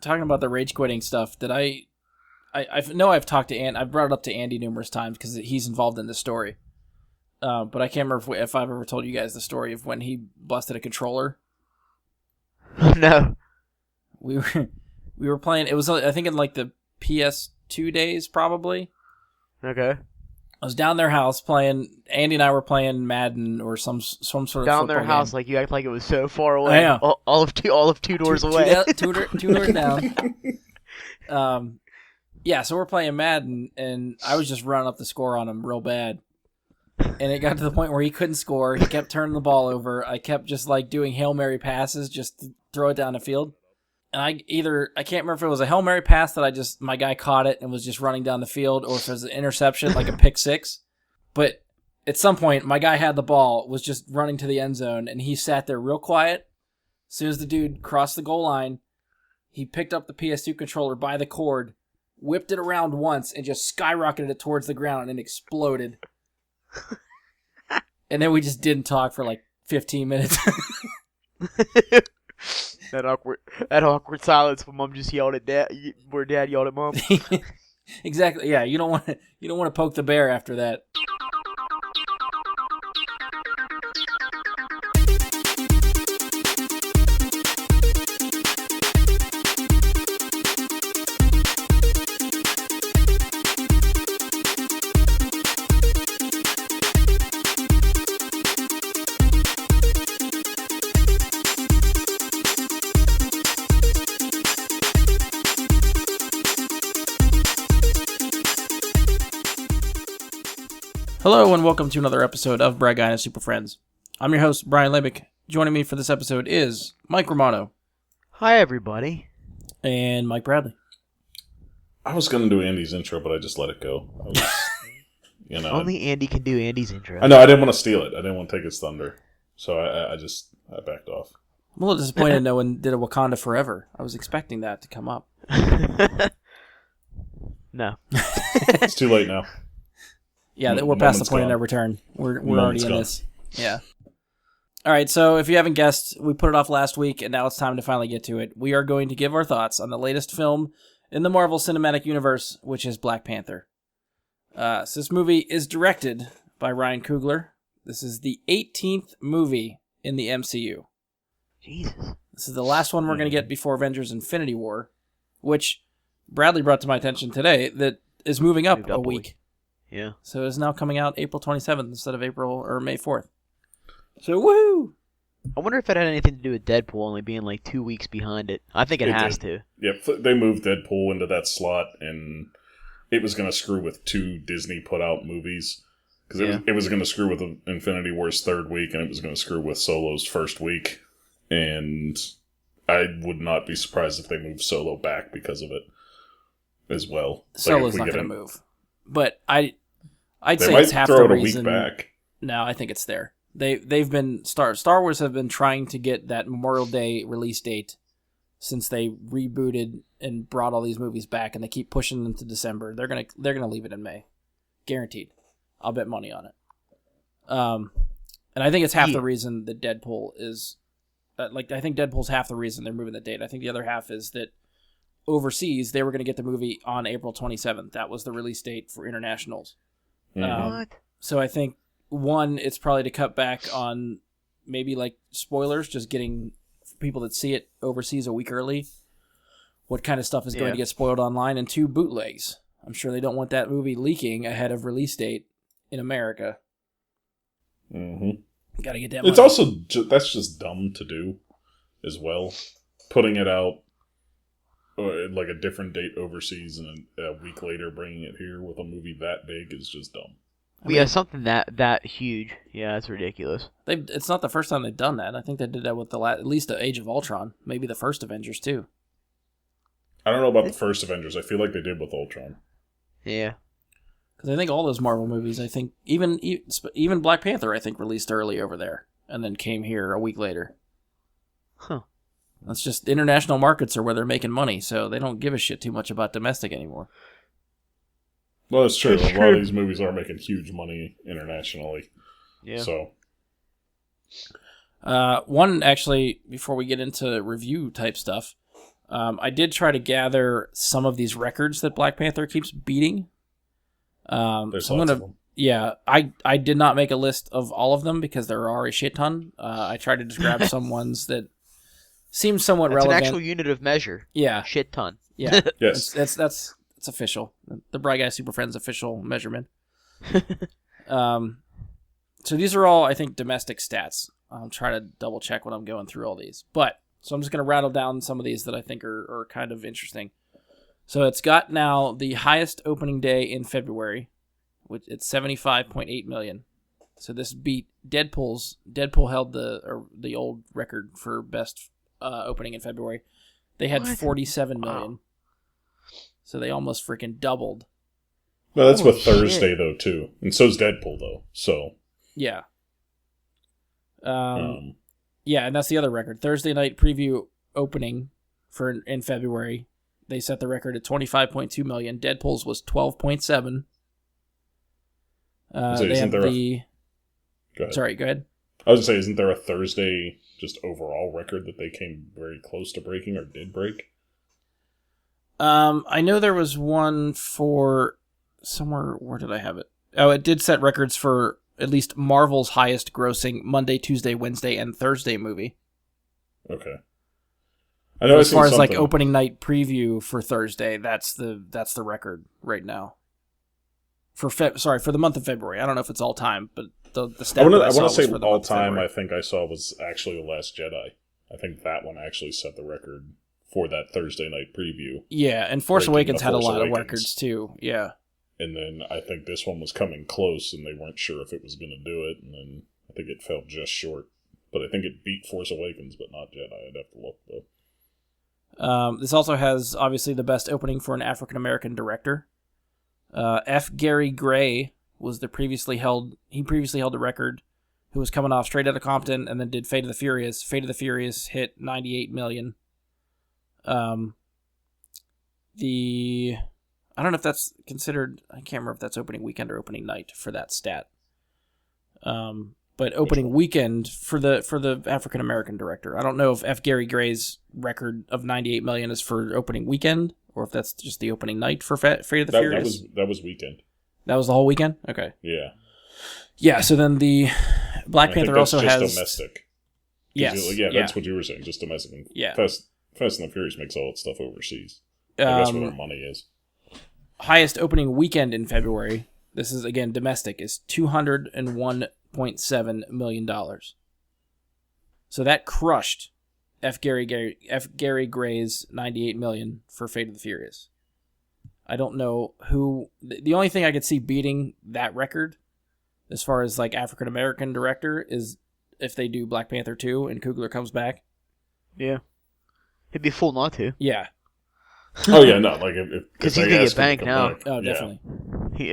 talking about the rage quitting stuff, that I know I've talked to I've brought it up to Andy numerous times because he's involved in this story. But I can't remember if I've ever told you guys the story of when he busted a controller. No. We were playing. It was, I think, in like the PS2 days, probably. Okay. I was down their house playing. Andy and I were playing Madden or some sort of down their house, game. like you act like it was so far away. I know. All of two doors away. Two doors down. Yeah, so we're playing Madden, and I was just running up the score on him real bad. And it got to the point where he couldn't score. He kept turning the ball over. I kept just like doing Hail Mary passes just to throw it down the field. And I can't remember if it was a Hail Mary pass that my guy caught it and was just running down the field, or if it was an interception, like a pick six. But at some point, my guy had the ball, was just running to the end zone, and he sat there real quiet. As soon as the dude crossed the goal line, he picked up the PS2 controller by the cord, whipped it around once, and just skyrocketed it towards the ground and exploded. And then we just didn't talk for like 15 minutes. That awkward silence when Mom just yelled at Dad, where Dad yelled at Mom. Exactly. Yeah, you don't want to poke the bear after that. Hello and welcome to another episode of Brad Guy and Super Friends. I'm your host, Brian Lebick. Joining me for this episode is Mike Romano. Hi, everybody. And Mike Bradley. I was going to do Andy's intro, but I just let it go. Only Andy can do Andy's intro. I know, I didn't want to steal it. I didn't want to take his thunder. So I backed off. I'm a little disappointed no one did a Wakanda Forever. I was expecting that to come up. No. It's too late now. Yeah, we're past the point of no return. We're already in this. Yeah. All right, so if you haven't guessed, we put it off last week, and now it's time to finally get to it. We are going to give our thoughts on the latest film in the Marvel Cinematic Universe, which is Black Panther. So this movie is directed by Ryan Coogler. This is the 18th movie in the MCU. Jesus. This is the last one we're going to get before Avengers Infinity War, which Bradley brought to my attention today, that is moving up a week. Yeah. So it is now coming out April 27th instead of April or May 4th. So woohoo! I wonder if it had anything to do with Deadpool only being like 2 weeks behind it. I think it has to. Yep, they moved Deadpool into that slot, and it was going to screw with 2 Disney put-out movies. Because it was going to screw with Infinity War's third week, and it was going to screw with Solo's first week. And I would not be surprised if they moved Solo back because of it as well. Solo's not going to move. But I'd they say might it's half throw the it a reason. week back. No, I think it's there. They've been Star Wars have been trying to get that Memorial Day release date since they rebooted and brought all these movies back, and they keep pushing them to December. They're gonna leave it in May, guaranteed. I'll bet money on it. And I think it's half the reason that Deadpool is I think Deadpool's half the reason they're moving the date. I think the other half is that overseas they were going to get the movie on April 27th. That was the release date for internationals. What? So I think, one, it's probably to cut back on maybe like spoilers, just getting people that see it overseas a week early, what kind of stuff is going to get spoiled online, and 2, bootlegs. I'm sure they don't want that movie leaking ahead of release date in America. Mm-hmm. Got to get that. It's also that's just dumb to do, as well. Putting it out like a different date overseas and a week later bringing it here with a movie that big is just dumb. Something that huge. Yeah, it's ridiculous. It's not the first time they've done that. I think they did that with at least the Age of Ultron, maybe the first Avengers too. I don't know about the first Avengers. I feel like they did with Ultron. Yeah. Because I think all those Marvel movies, I think even Black Panther, I think released early over there and then came here a week later. Huh. That's just international markets are where they're making money, so they don't give a shit too much about domestic anymore. Well, that's true. A lot of these movies are making huge money internationally. Yeah. So. One, actually, before we get into review type stuff, I did try to gather some of these records that Black Panther keeps beating. There's So I'm lots gonna, of them. yeah, I did not make a list of all of them because there are a shit ton. I tried to just grab some ones that seem somewhat That's relevant. an actual unit of measure. Yeah, Shit ton. yeah, Yes. that's official. The Bright Guy Super Friends official measurement. So these are all, I think, domestic stats. I'll try to double check when I'm going through all these. So I'm just going to rattle down some of these that I think are kind of interesting. So it's got now the highest opening day in February, which it's 75.8 million. So this beat Deadpool's. Deadpool held the old record for best opening in February. They had What? 47 million. Wow. So they almost freaking doubled. No, that's Holy with Thursday, shit. though, too. And so's Deadpool, though. So, Yeah. Yeah, and that's the other record. Thursday night preview opening in February. They set the record at 25.2 million. Deadpool's was 12.7. So They isn't have there go ahead. Sorry, go ahead. I was going to say, isn't there a Thursday just overall record that they came very close to breaking or did break? I know there was one for somewhere. Where did I have it? Oh, it did set records for at least Marvel's highest grossing Monday, Tuesday, Wednesday, and Thursday movie. Okay. I know As far as like something. opening night preview for Thursday, that's the record right now. For the month of February. I don't know if it's all time, but the stat I that I want saw to was say for the all month of time. February. I think I saw was actually The Last Jedi. I think that one actually set the record for that Thursday night preview. Yeah, and Force breaking Awakens the had a Force lot of Awakens. records too. Yeah. And then I think this one was coming close, and they weren't sure if it was going to do it. And then I think it fell just short. But I think it beat Force Awakens, but not Jedi. I'd have to look, though. This also has, obviously, the best opening for an African-American director. F. Gary Gray was previously held the record, who was coming off Straight Outta Compton and then did Fate of the Furious. Fate of the Furious hit 98 million. I don't know if that's considered, I can't remember if that's opening weekend or opening night for that stat. But opening weekend for the African American director. I don't know if F. Gary Gray's record of 98 million is for opening weekend or if that's just the opening night for Fate of the Furious. That was weekend. That was the whole weekend? Okay. Yeah. Yeah, so then the Black And I think Panther that's also just has domestic. Yes. Yeah, that's what you were saying, just domestic. And Yeah. Fast and the Furious makes all that stuff overseas. That's where their money is. Highest opening weekend in February. This is again domestic is $201.7 million. So that crushed F. Gary Gray's 98 million for Fate of the Furious. I don't know who. The only thing I could see beating that record, as far as like African American director, is if they do Black Panther 2 and Coogler comes back. Yeah. He'd be a fool not to. Yeah. Oh yeah, no, like if Because they he's gonna ask get him to banked come now. back, Oh, yeah. definitely. He,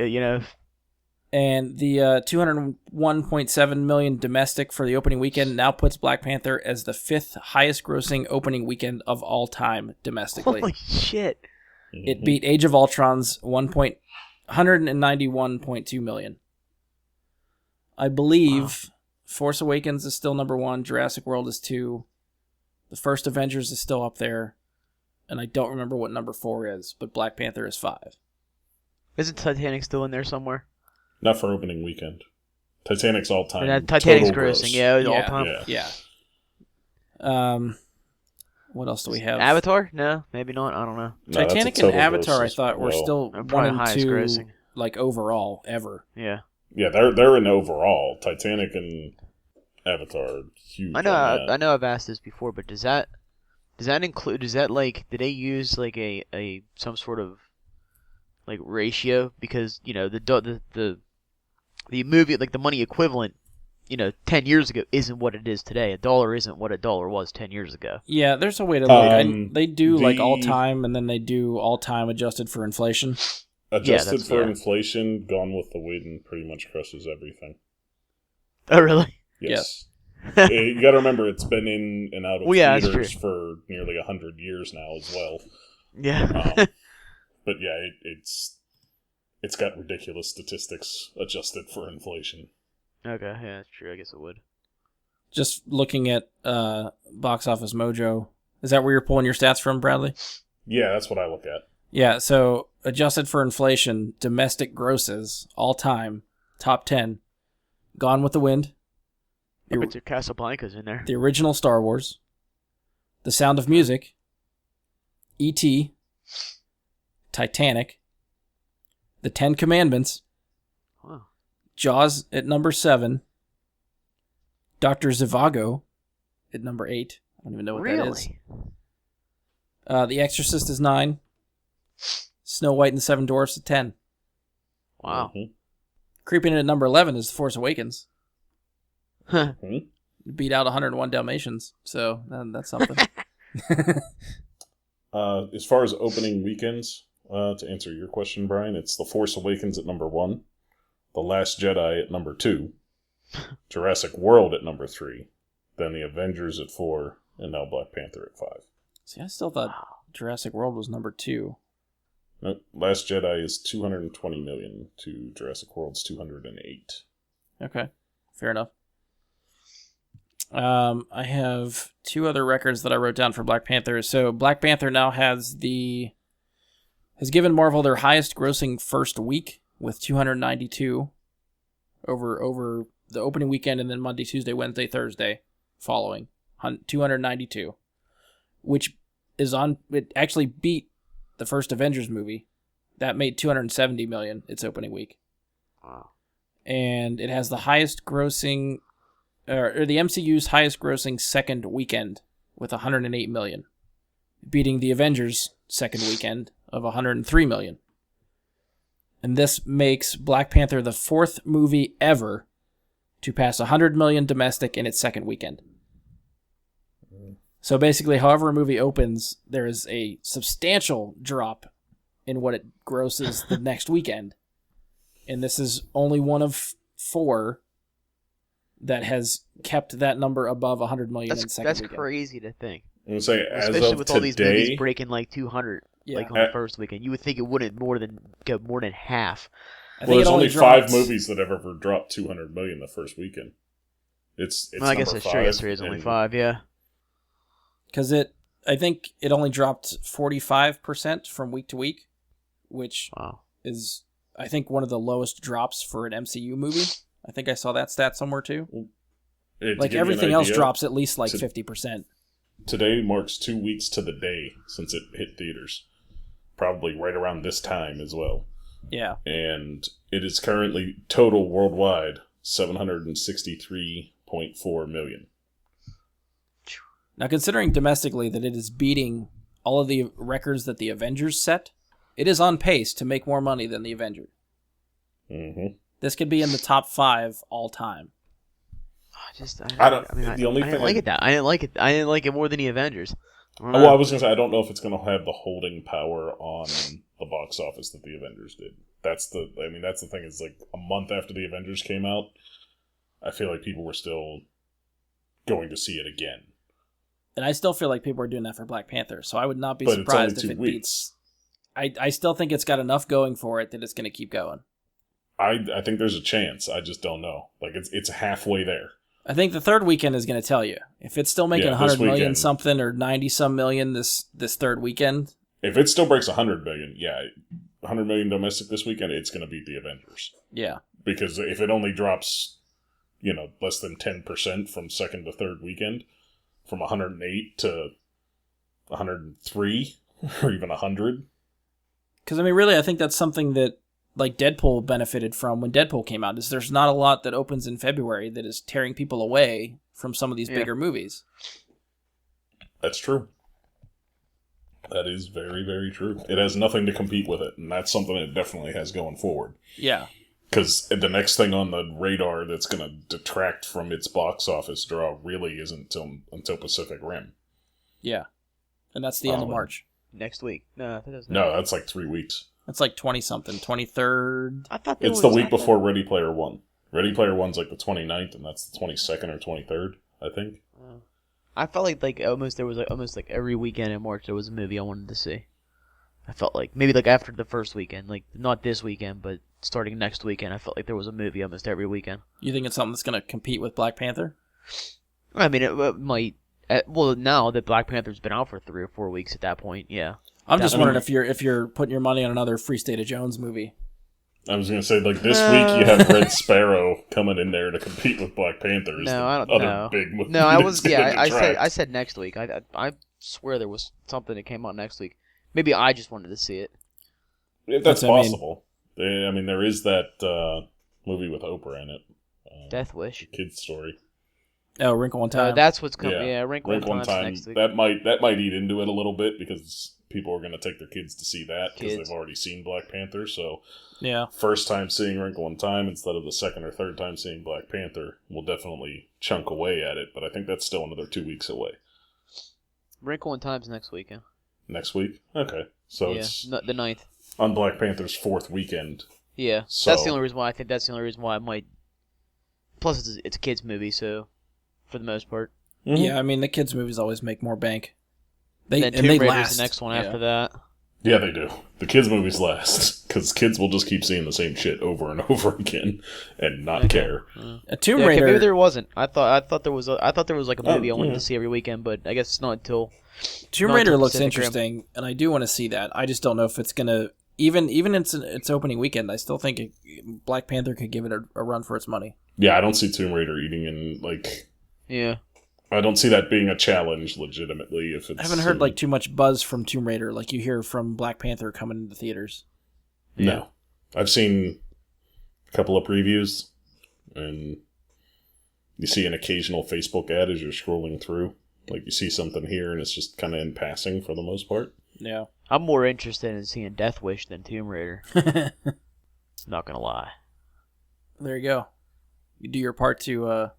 And the 201.7 million domestic for the opening weekend now puts Black Panther as the 5th highest grossing opening weekend of all time domestically. holy shit. It beat Age of Ultron's 191.2 million. I believe Force Awakens is still number 1, Jurassic World is 2, the first Avengers is still up there, and I don't remember what number 4 is, but Black Panther is 5. Isn't Titanic still in there somewhere? Not for opening weekend. Titanic's all time. Titanic's total grossing, gross. yeah, all Yeah. time. Yeah. Yeah. What else do we have? Avatar? No, maybe not. I don't know. No, that's a Titanic and total Avatar, I gross as thought, were well. still They're 1 probably and highest 2, grossing. like, overall, ever. Yeah. Yeah, they're in overall. Titanic and Avatar are huge. I know. on that. I know. I've asked this before, but does that include? Does that like? Did they use like a some sort of like ratio? Because the movie, like the money equivalent, 10 years ago isn't what it is today. $1 isn't what $1 was 10 years ago. Yeah, there's a way to look. They do like the- all time, and then they do all time adjusted for inflation. Adjusted that's- for yeah. inflation, Gone with the Wind pretty much crushes everything. Oh, really? Yes. You got to remember, it's been in and out of Well, yeah, that's theaters true. for nearly 100 years now as well. Yeah. But yeah, it's got ridiculous statistics adjusted for inflation. Okay. Yeah, that's true. I guess it would. Just looking at Box Office Mojo, Is that where you're pulling your stats from, Bradley? Yeah, that's what I look at. Yeah, so adjusted for inflation, domestic grosses, all time, top 10. Gone with the Wind. I bet your Casablanca's in there. The original Star Wars. The Sound of Music. E.T. Titanic. The Ten Commandments. Wow. Jaws at number 7. Dr. Zhivago at number 8. I don't even know what that is. The Exorcist is 9. Snow White and the Seven Dwarfs at 10. Wow. Mm-hmm. Creeping in at number 11 is The Force Awakens. Huh. Beat out 101 Dalmatians, so that's something. As far as opening weekends, to answer your question, Brian, it's The Force Awakens at number 1, The Last Jedi at number 2, Jurassic World at number 3, then The Avengers at 4, and now Black Panther at 5. See, I still thought Jurassic World was number 2. Nope. Last Jedi is 220 million to Jurassic World's 208. Okay, fair enough. I have 2 other records that I wrote down for Black Panther. So Black Panther now has given Marvel their highest grossing first week with 292 over the opening weekend, and then Monday, Tuesday, Wednesday, Thursday following 292, which is it actually beat the first Avengers movie. That made 270 million its opening week. Wow. And it has the highest grossing, or the MCU's highest grossing second weekend with 108 million, beating the Avengers' second weekend of 103 million. And this makes Black Panther the 4th movie ever to pass 100 million domestic in its second weekend. So basically, however a movie opens, there is a substantial drop in what it grosses the next weekend. And this is only one of 4 that has kept that number above 100 million in the second weekend. That's crazy to think. I'm going to say, as especially of with today, all these movies breaking like 200 Yeah. like on the first weekend. You would think it wouldn't go more than half. well, there's only 5 movies that have ever dropped 200 million the first weekend. It's Well, I guess number that's true. 5, Yes, there is only 5, yeah. Because I think it only dropped 45% from week to week, which Wow. is, I think, one of the lowest drops for an MCU movie. I think I saw that stat somewhere too. Like everything else drops at least like 50%. Today marks 2 weeks to the day since it hit theaters. Probably right around this time as well. Yeah. And it is currently total worldwide 763.4 million. Now, considering domestically that it is beating all of the records that the Avengers set, it is on pace to make more money than the Avengers. Mm-hmm. This could be in the top 5 all time. I didn't like it more than the Avengers. Well, I was going to say, I don't know if it's going to have the holding power on the box office that the Avengers did. That's the thing, is like a month after the Avengers came out, I feel like people were still going to see it again. And I still feel like people are doing that for Black Panther, so I would not be surprised if it beats. I still think it's got enough going for it that it's going to keep going. I think there's a chance. I just don't know. Like, it's halfway there. I think the third weekend is going to tell you. If it's still making 100 million something or 90-some million this third weekend. If it still breaks 100 million, 100 million domestic this weekend, it's going to beat the Avengers. Yeah. Because if it only drops, less than 10% from second to third weekend, from 108 to 103 or even 100. Because, really, I think that's something that, like, Deadpool benefited from when Deadpool came out, is there's not a lot that opens in February that is tearing people away from some of these bigger movies. That's true. That is very, very true. It has nothing to compete with it, and that's something it definitely has going forward. Yeah. Because the next thing on the radar that's going to detract from its box office draw really isn't until Pacific Rim. Yeah. And that's the end of March. Next week. No, that's like 3 weeks. That's like 20-something. 23rd. I thought it's the week before Ready Player One. Ready Player One's like the 29th, and that's the 22nd or 23rd, I think. I felt like almost every weekend in March there was a movie I wanted to see. I felt like maybe like after the first weekend, like not this weekend, but starting next weekend, I felt like there was a movie almost every weekend. You think it's something that's going to compete with Black Panther? I mean, it might. Well, now that Black Panther's been out for 3 or 4 weeks at that point, yeah. I'm just wondering if you're putting your money on another Free State of Jones movie. I was going to say, like, this week you have Red Sparrow coming in there to compete with Black Panther. No, I don't know. No, big movie no, I was I I said next week. I swear there was something that came out next week. Maybe I just wanted to see it. If that's possible. I mean, there is that movie with Oprah in it. Death Wish. Kid's Story. Oh, Wrinkle in Time. That's what's coming. Yeah, Wrinkle in Time next week. That might eat into it a little bit because people are going to take their kids to see that because they've already seen Black Panther. So, yeah, first time seeing Wrinkle in Time instead of the second or third time seeing Black Panther will definitely chunk away at it. But I think that's still another 2 weeks away. Wrinkle in Time's next week. Yeah. Next week? Okay, so it's the 9th on Black Panther's 4th weekend. Yeah, so, that's the only reason why I think that's the only reason why I might. Plus, it's a kids' movie, so for the most part. Mm-hmm. Yeah, I mean the kids' movies always make more bank. Then Tomb Raider's the next one after that. Yeah, they do. The kids' movies last because kids will just keep seeing the same shit over and over again and not care. A Tomb Raider. Maybe there wasn't. I thought there was like a movie I wanted to see every weekend, but I guess it's not until. Tomb Raider looks interesting, and I do want to see that. I just don't know if it's gonna even its opening weekend. I still think Black Panther could give it a run for its money. Yeah, I don't see Tomb Raider eating in like. Yeah. I don't see that being a challenge legitimately. If it's, I haven't heard like too much buzz from Tomb Raider like you hear from Black Panther coming into theaters. No, I've seen a couple of previews, and you see an occasional Facebook ad as you're scrolling through. Like you see something here, and it's just kind of in passing for the most part. Yeah, I'm more interested in seeing Death Wish than Tomb Raider. Not gonna lie. There you go. You do your part to.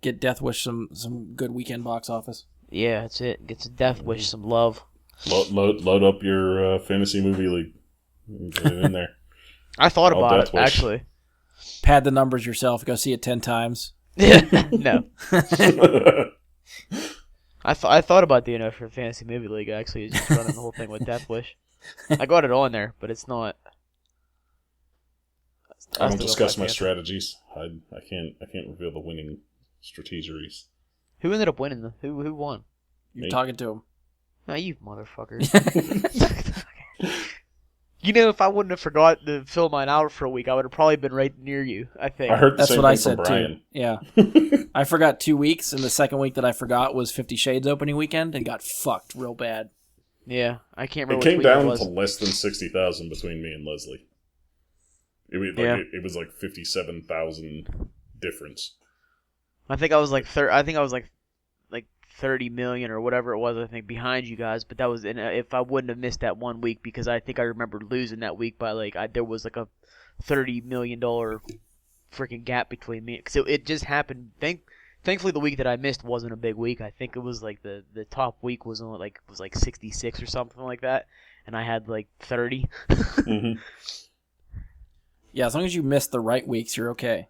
Get Death Wish some good weekend box office. Yeah, that's it. Get some Death Wish some love. Load up your fantasy movie league. Get it in there. I thought about it, actually. Pad the numbers yourself. Go see it 10 times. No. I thought about doing it for Fantasy Movie League, actually. Just running the whole thing with Death Wish. I got it on there, but it's not. I don't discuss my strategies. I can't reveal the winning strategies. Who ended up winning? Who won? You're talking to him. No, you motherfucker. You know, if I wouldn't have forgot to fill mine out for a week, I would have probably been right near you, I think. I heard That's same what thing I said from Brian. too. Yeah. I forgot 2 weeks, and the second week that I forgot was 50 Shades opening weekend and got fucked real bad. Yeah, I can't remember It came down it was. to less than 60,000 between me and Leslie. It was like 57,000 difference. I think I was like 30 million or whatever it was. I think behind you guys, but that was if I wouldn't have missed that 1 week because I think I remember losing that week by there was like a $30 million freaking gap between me because it just happened. Thankfully, the week that I missed wasn't a big week. I think it was like the top week was only like 66 or something like that, and I had like 30. Mm-hmm. Yeah, as long as you miss the right weeks, you're okay.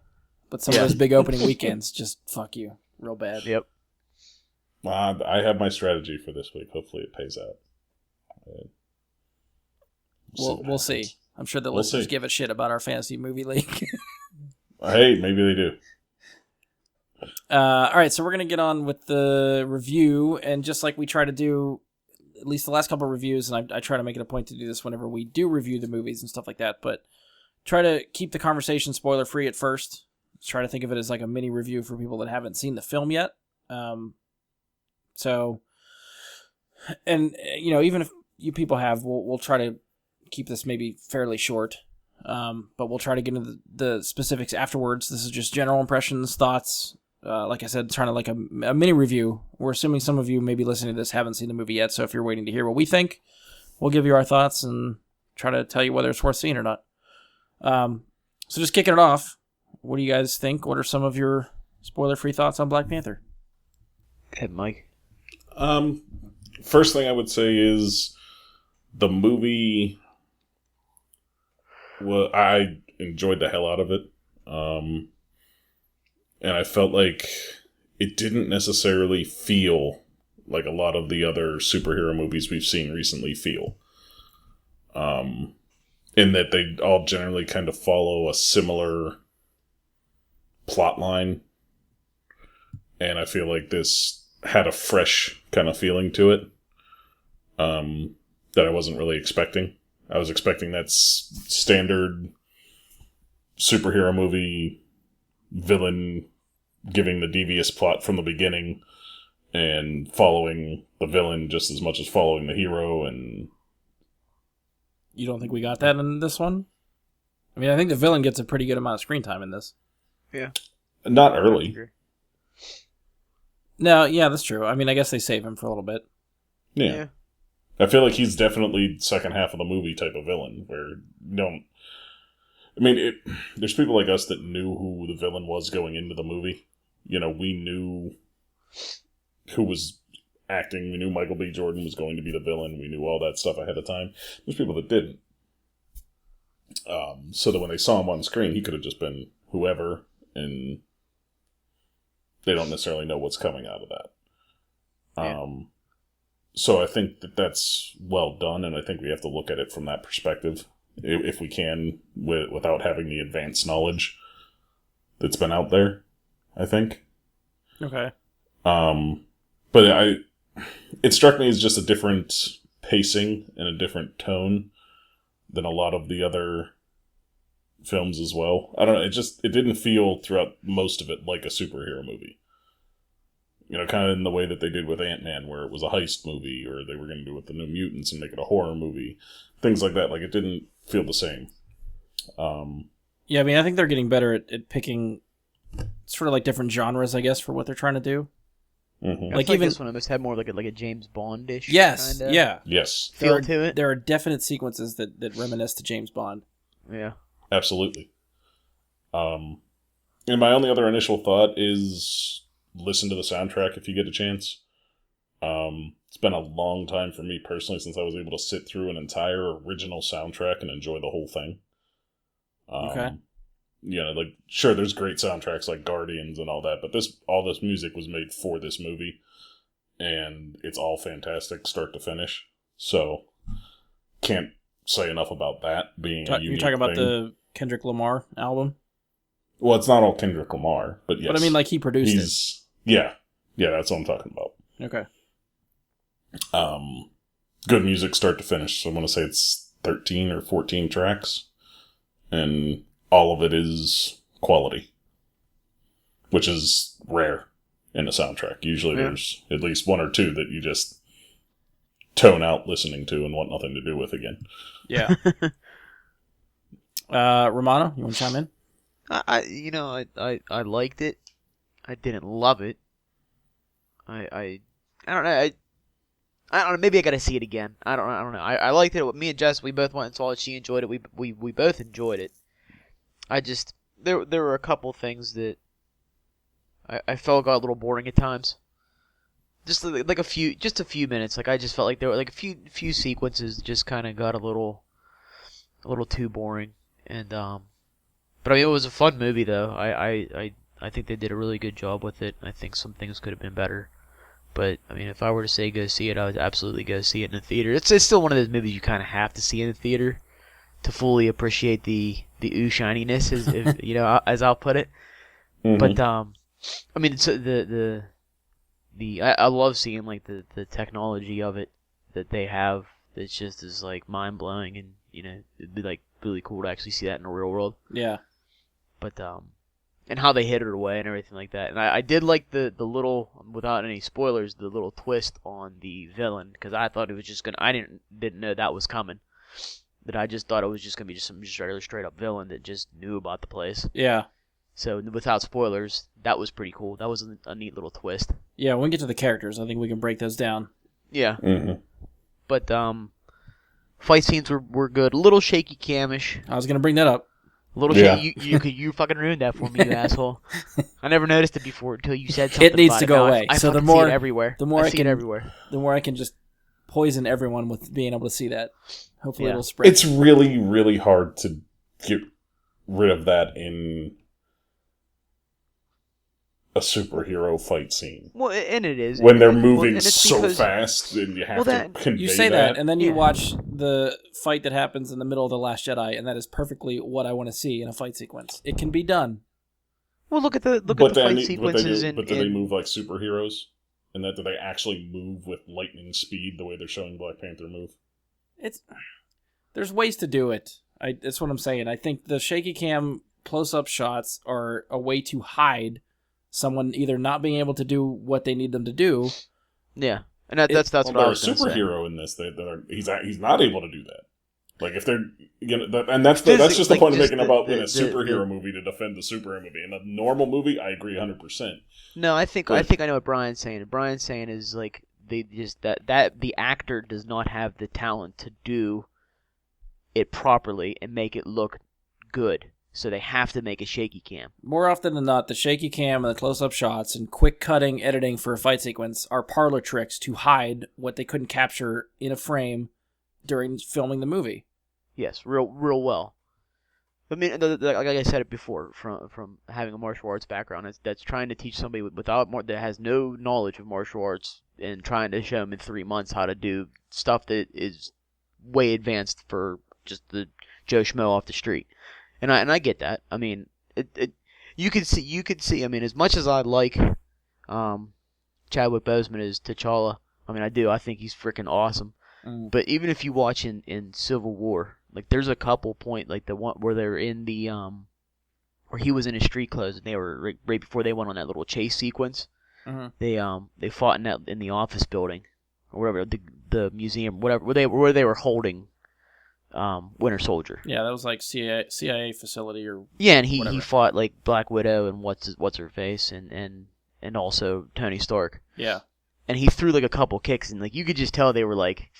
But some of those big opening weekends just fuck you real bad. Yep. I have my strategy for this week. Hopefully it pays out. We'll see. I'm sure the listeners give a shit about our fantasy movie league. Hey, maybe they do. All right, so we're going to get on with the review. And just like we try to do, at least the last couple of reviews, and I try to make it a point to do this whenever we do review the movies and stuff like that, but try to keep the conversation spoiler-free at first. Try to think of it as like a mini review for people that haven't seen the film yet. So, and you know, even if you people have, we'll try to keep this maybe fairly short. But we'll try to get into the specifics afterwards. This is just general impressions, thoughts. Like I said, trying to like a mini review. We're assuming some of you maybe listening to this haven't seen the movie yet. So if you're waiting to hear what we think, we'll give you our thoughts and try to tell you whether it's worth seeing or not. So just kicking it off. What do you guys think? What are some of your spoiler-free thoughts on Black Panther? Okay, Mike. First thing I would say is the movie. Well, I enjoyed the hell out of it, and I felt like it didn't necessarily feel like a lot of the other superhero movies we've seen recently feel. In that they all generally kind of follow a similar plot line, and I feel like this had a fresh kind of feeling to it that I wasn't really expecting. I was expecting that standard superhero movie villain giving the devious plot from the beginning and following the villain just as much as following the hero. And you don't think we got that in this one? I mean, I think the villain gets a pretty good amount of screen time in this. Yeah. Not early. No, yeah, that's true. I mean, I guess they save him for a little bit. Yeah. I feel like he's definitely second half of the movie type of villain, where you don't... I mean, there's people like us that knew who the villain was going into the movie. You know, we knew who was acting. We knew Michael B. Jordan was going to be the villain. We knew all that stuff ahead of time. There's people that didn't. So that when they saw him on screen, he could have just been whoever, and they don't necessarily know what's coming out of that. Yeah. So I think that's well done, and I think we have to look at it from that perspective, if we can, without having the advanced knowledge that's been out there, I think. Okay. But it struck me as just a different pacing and a different tone than a lot of the other films as well. I don't know, it didn't feel throughout most of it like a superhero movie. You know, kind of in the way that they did with Ant-Man, where it was a heist movie, or they were going to do with the New Mutants and make it a horror movie. Things like that. Like, it didn't feel the same. Yeah, I mean, I think they're getting better at picking sort of like different genres, I guess, for what they're trying to do. Mm-hmm. Like even this one almost had more like a James Bond-ish yes, kinda yeah. Yes. feel to it. There are definite sequences that reminisce to James Bond. Yeah. Absolutely. And my only other initial thought is listen to the soundtrack if you get a chance. It's been a long time for me personally since I was able to sit through an entire original soundtrack and enjoy the whole thing. Okay. You know, like, sure, there's great soundtracks like Guardians and all that, but all this music was made for this movie, and it's all fantastic start to finish. So, can't say enough about that being a unique You're talking about thing. the Kendrick Lamar album? Well, it's not all Kendrick Lamar, but yes. But I mean, like, he produced it. Yeah. Yeah, that's what I'm talking about. Okay. Good music start to finish. So I'm going to say it's 13 or 14 tracks. And all of it is quality. Which is rare in a soundtrack. Usually there's at least one or two that you just tone out listening to and want nothing to do with again. Yeah. Romano, you want to chime in? I liked it. I didn't love it. I don't know. I don't know. Maybe I gotta see it again. I don't know. I liked it. Me and Jess, we both went and saw it. She enjoyed it. We both enjoyed it. I just there were a couple things that I felt got a little boring at times. Just like a few minutes. Like I just felt like there were like a few sequences just kind of got a little too boring. And but I mean it was a fun movie though. I think they did a really good job with it. I think some things could have been better. But, I mean, if I were to say go see it, I would absolutely go see it in the theater. It's still one of those movies you kind of have to see in the theater to fully appreciate the ooh shininess, as I'll put it. Mm-hmm. But, I mean, it's I love seeing, like, the technology of it that they have that's just is, like, mind-blowing and, it'd be, like, really cool to actually see that in the real world. Yeah. But, and how they hid it away and everything like that. And I did like the little, without any spoilers, the little twist on the villain, because I thought it was just I didn't know that was coming. That I just thought it was just gonna be just some really straight up villain that just knew about the place. Yeah. So without spoilers, that was pretty cool. That was a neat little twist. Yeah, when we get to the characters, I think we can break those down. Yeah. Mm-hmm. But fight scenes were good. A little shaky camish. I was going to bring that up. A little shit. You fucking ruined that for me, you asshole. I never noticed it before until you said something. It needs about to it. go Now away. I So fucking the more see it everywhere. I see it everywhere. The more I can just poison everyone with being able to see that. Hopefully it'll spread. It's really, really hard to get rid of that in a superhero fight scene. Well, and it is. When they're moving and it's so because- fast and you have to convey You say that, and then you Yeah. watch the fight that happens in the middle of The Last Jedi, and that is perfectly what I want to see in a fight sequence. It can be done. Well, look at the But fight sequences then they move like superheroes and that they actually move with lightning speed the way they're showing Black Panther move. There's ways to do it. That's what I'm saying. I think the shaky cam close-up shots are a way to hide someone either not being able to do what they need them to do. Yeah, and that's what I was going to say. They're a superhero in this. He's not able to do that. Like if they're and that's just the point I'm making about in a superhero movie to defend the superhero movie. In a normal movie, I agree 100%. No, I think I know what Brian's saying. What Brian's saying is like they just that the actor does not have the talent to do it properly and make it look good. So they have to make a shaky cam. More often than not, the shaky cam and the close-up shots and quick cutting editing for a fight sequence are parlor tricks to hide what they couldn't capture in a frame during filming the movie. Yes, real well. I mean, like I said it before, from having a martial arts background, that's trying to teach somebody that has no knowledge of martial arts and trying to show them in 3 months how to do stuff that is way advanced for just the Joe Schmo off the street. And I get that. I mean, you could see. I mean, as much as I like Chadwick Boseman as T'Challa, I mean, I do. I think he's freaking awesome. But even if you watch in Civil War, like there's a couple like the one where they're in the where he was in his street clothes and they were right before they went on that little chase sequence. Mm-hmm. They fought in the office building or whatever, the museum, whatever, where they were holding Winter Soldier. Yeah, that was like CIA facility or and he fought like Black Widow and what's her face and also Tony Stark. Yeah. And he threw like a couple kicks, and like you could just tell they were like,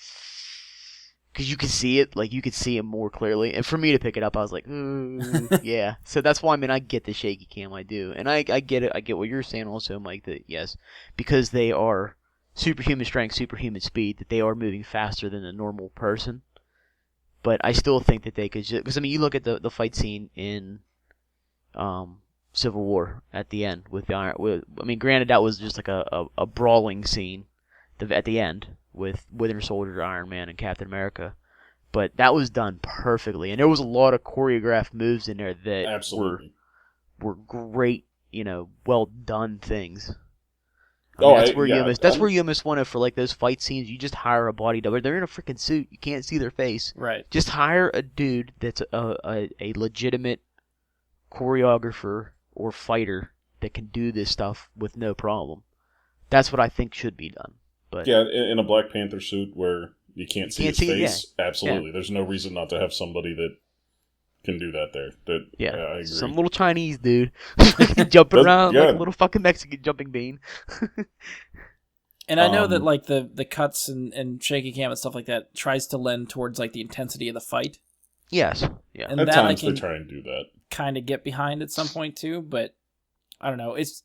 because you could see it, like you could see him more clearly. And for me to pick it up, I was like, ooh, yeah. So that's why I get the shaky cam, I do, and I get it. I get what you're saying also, Mike. That yes, because they are superhuman strength, superhuman speed, that they are moving faster than a normal person. But I still think that they could, because I mean, you look at the fight scene in Civil War at the end with the Iron. I mean, granted, that was just like a brawling scene at the end with Winter Soldier, Iron Man, and Captain America, but that was done perfectly, and there was a lot of choreographed moves in there that absolutely were great, well done things. That's where you almost want to, for like those fight scenes, you just hire a bodybuilder. They're in a freaking suit, you can't see their face. Right. Just hire a dude that's a legitimate choreographer or fighter that can do this stuff with no problem. That's what I think should be done. But yeah, in a Black Panther suit where you can't see his face, absolutely. Yeah. There's no reason not to have somebody that can do that there. I agree. Some little Chinese dude jumping around like a little fucking Mexican jumping bean. And I know that like the cuts and shaky cam and stuff like that tries to lend towards like the intensity of the fight. Yes. Yeah. And at that times they try and do that. Kind of get behind at some point too, but I don't know. It's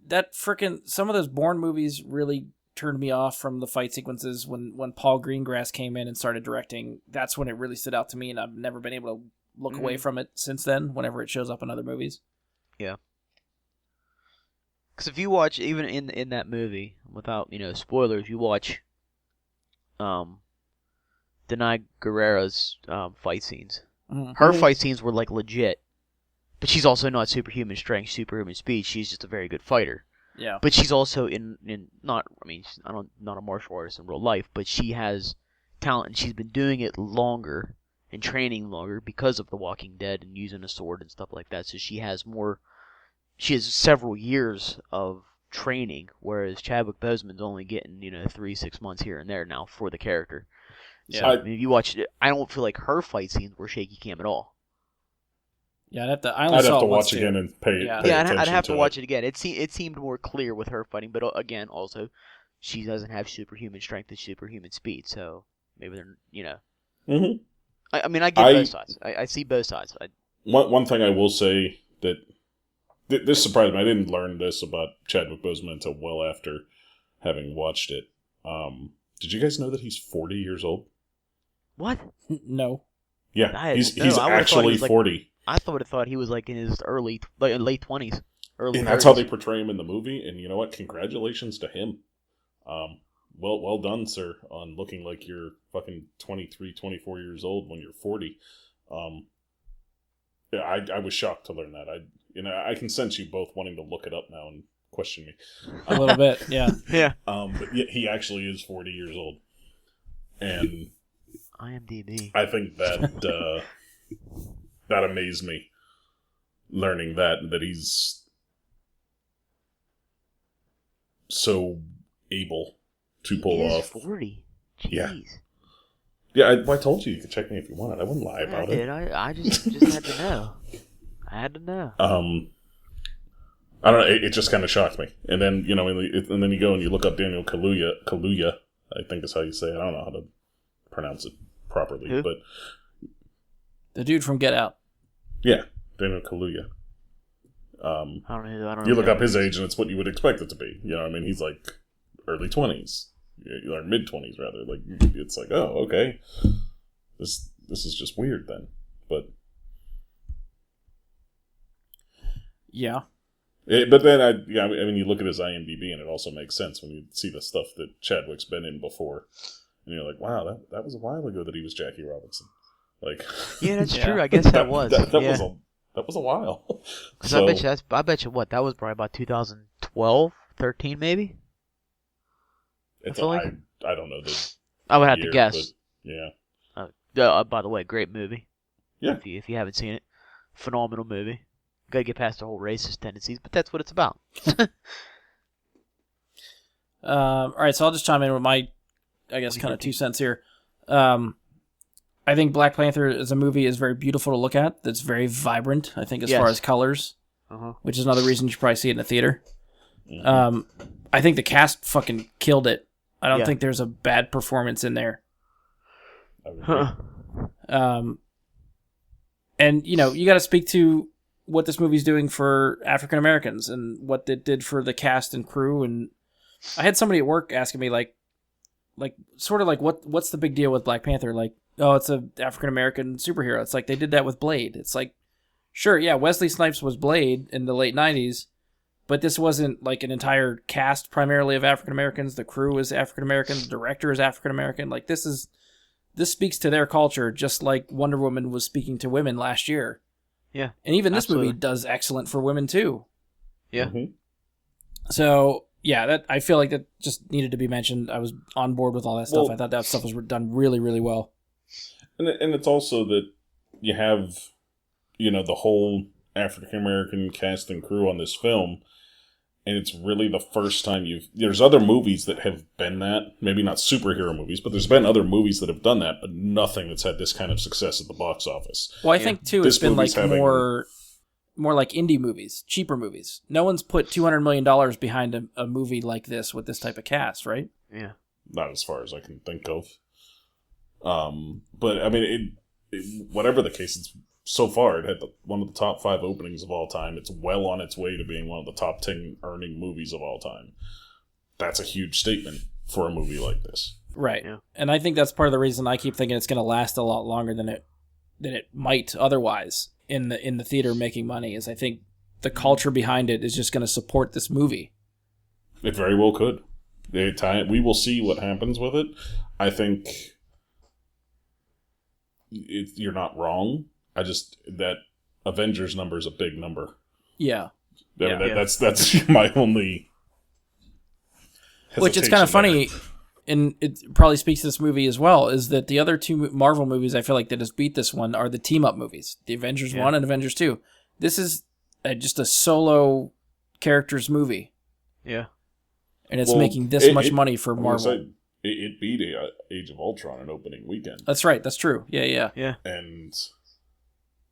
that freaking some of those Bourne movies really turned me off from the fight sequences when Paul Greengrass came in and started directing. That's when it really stood out to me, and I've never been able to look away from it since then whenever it shows up in other movies. Yeah. Because if you watch, even in that movie, without spoilers, you watch Denai Guerrera's fight scenes. Mm-hmm. Her fight scenes were like legit, but she's also not superhuman strength, superhuman speed. She's just a very good fighter. Yeah. But she's also not a martial artist in real life, but she has talent, and she's been doing it longer and training longer because of The Walking Dead and using a sword and stuff like that. So she has several years of training, whereas Chadwick Boseman's only getting 3-6 months here and there now for the character. Yeah. So if you watch it, I don't feel like her fight scenes were shaky cam at all. Yeah, I'd have to. I'd have to watch again and pay. Yeah, I'd have to watch it again. It seemed more clear with her fighting, but again, also, she doesn't have superhuman strength and superhuman speed, so maybe they're Mm-hmm. I mean, I get both sides. I see both sides. One thing I will say that this surprised me. I didn't learn this about Chadwick Boseman until well after having watched it. Did you guys know that he's 40 years old? What? No. Yeah, he's actually 40. I thought he was like in his late 20s. And that's how they portray him in the movie. And you know what? Congratulations to him. Well done, sir, on looking like you're fucking 23, 24 years old when you're 40. I was shocked to learn that. I can sense you both wanting to look it up now and question me. A little bit, yeah. Yeah. But yeah, he actually is 40 years old. And IMDb. I think that that amazed me, learning that he's so able to pull He is off. 40. Jeez. Yeah. Yeah, I told you could check me if you wanted. I wouldn't lie about I did. I just had to know. I had to know. I don't know. It just kind of shocked me. And then and then you go and you look up Daniel Kaluuya, I think is how you say it. I don't know how to pronounce it properly, Who? but The dude from Get Out. yeah, Daniel Kaluuya. I don't know. You look up his age, and it's what you would expect it to be. You know, I mean, he's like early 20s, or mid 20s rather. Like, it's like, oh, okay, this is just weird then. But Yeah. but then I mean, you look at his IMDb, and it also makes sense when you see the stuff that Chadwick's been in before, and you're like, wow, that was a while ago that he was Jackie Robinson. Like, Yeah, that's Yeah. true. I guess that was. Yeah. That was a while. Because I bet you what that was probably about 2012, 13 maybe. It's I feel like- I don't know the I would have year, to guess. but Yeah. By the way, great movie. Yeah. If you haven't seen it, phenomenal movie. Gotta get past the whole racist tendencies, but that's what it's about. All right, so I'll just chime in with my, I guess, kind of 2 cents here. I think Black Panther as a movie is very beautiful to look at. It's very vibrant, I think, as far Yes. as colors, Uh-huh. which is another reason you should probably see it in a theater. mhm. I think the cast fucking killed it. I don't Yeah. think there's a bad performance in there. I would agree. Huh. And, you got to speak to what this movie's doing for African Americans and what it did for the cast and crew. And I had somebody at work asking me, like sort of like, what's the big deal with Black Panther? Like, oh, it's a African American superhero. It's like they did that with Blade. It's like, sure, yeah, Wesley Snipes was Blade in the late 90s, but this wasn't like an entire cast primarily of African Americans. The crew is African American. The director is African American. Like, this speaks to their culture, just like Wonder Woman was speaking to women last year. Yeah. And even this Absolutely. movie does excellent for women too. Yeah. Mhm. So yeah, that I feel like that just needed to be mentioned. I was on board with all that stuff. Well- I thought that stuff was done really, really well. And it's also that you have, the whole African American cast and crew on this film, and it's really the first time there's other movies that have been that, maybe not superhero movies, but there's been other movies that have done that, but nothing that's had this kind of success at the box office. Well, I Yeah. think too, This it's been like movie's having- more like indie movies, cheaper movies. No one's put $200 million behind a movie like this with this type of cast, right? Yeah. Not as far as I can think of. But I mean, whatever the case, so far it had one of the top 5 openings of all time. It's well on its way to being one of the top 10 earning movies of all time. That's a huge statement for a movie like this. Right. Yeah. And I think that's part of the reason I keep thinking it's going to last a lot longer than it might otherwise in the theater making money. Is I think the culture behind it is just going to support this movie. It very well could. We will see what happens with it. I think you're not wrong. That Avengers number is a big number. Yeah. I mean, Yeah. that's my only. Which it's kind of hesitation funny, and it probably speaks to this movie as well, is that the other 2 Marvel movies I feel like that has beat this one are the team-up movies. The Avengers 1 and Avengers 2. This is just a solo characters movie, Yeah. and it's Well, making this much it- money for there. I was gonna Marvel. say, it beat Age of Ultron in opening weekend, That's right. That's true. Yeah. Yeah. and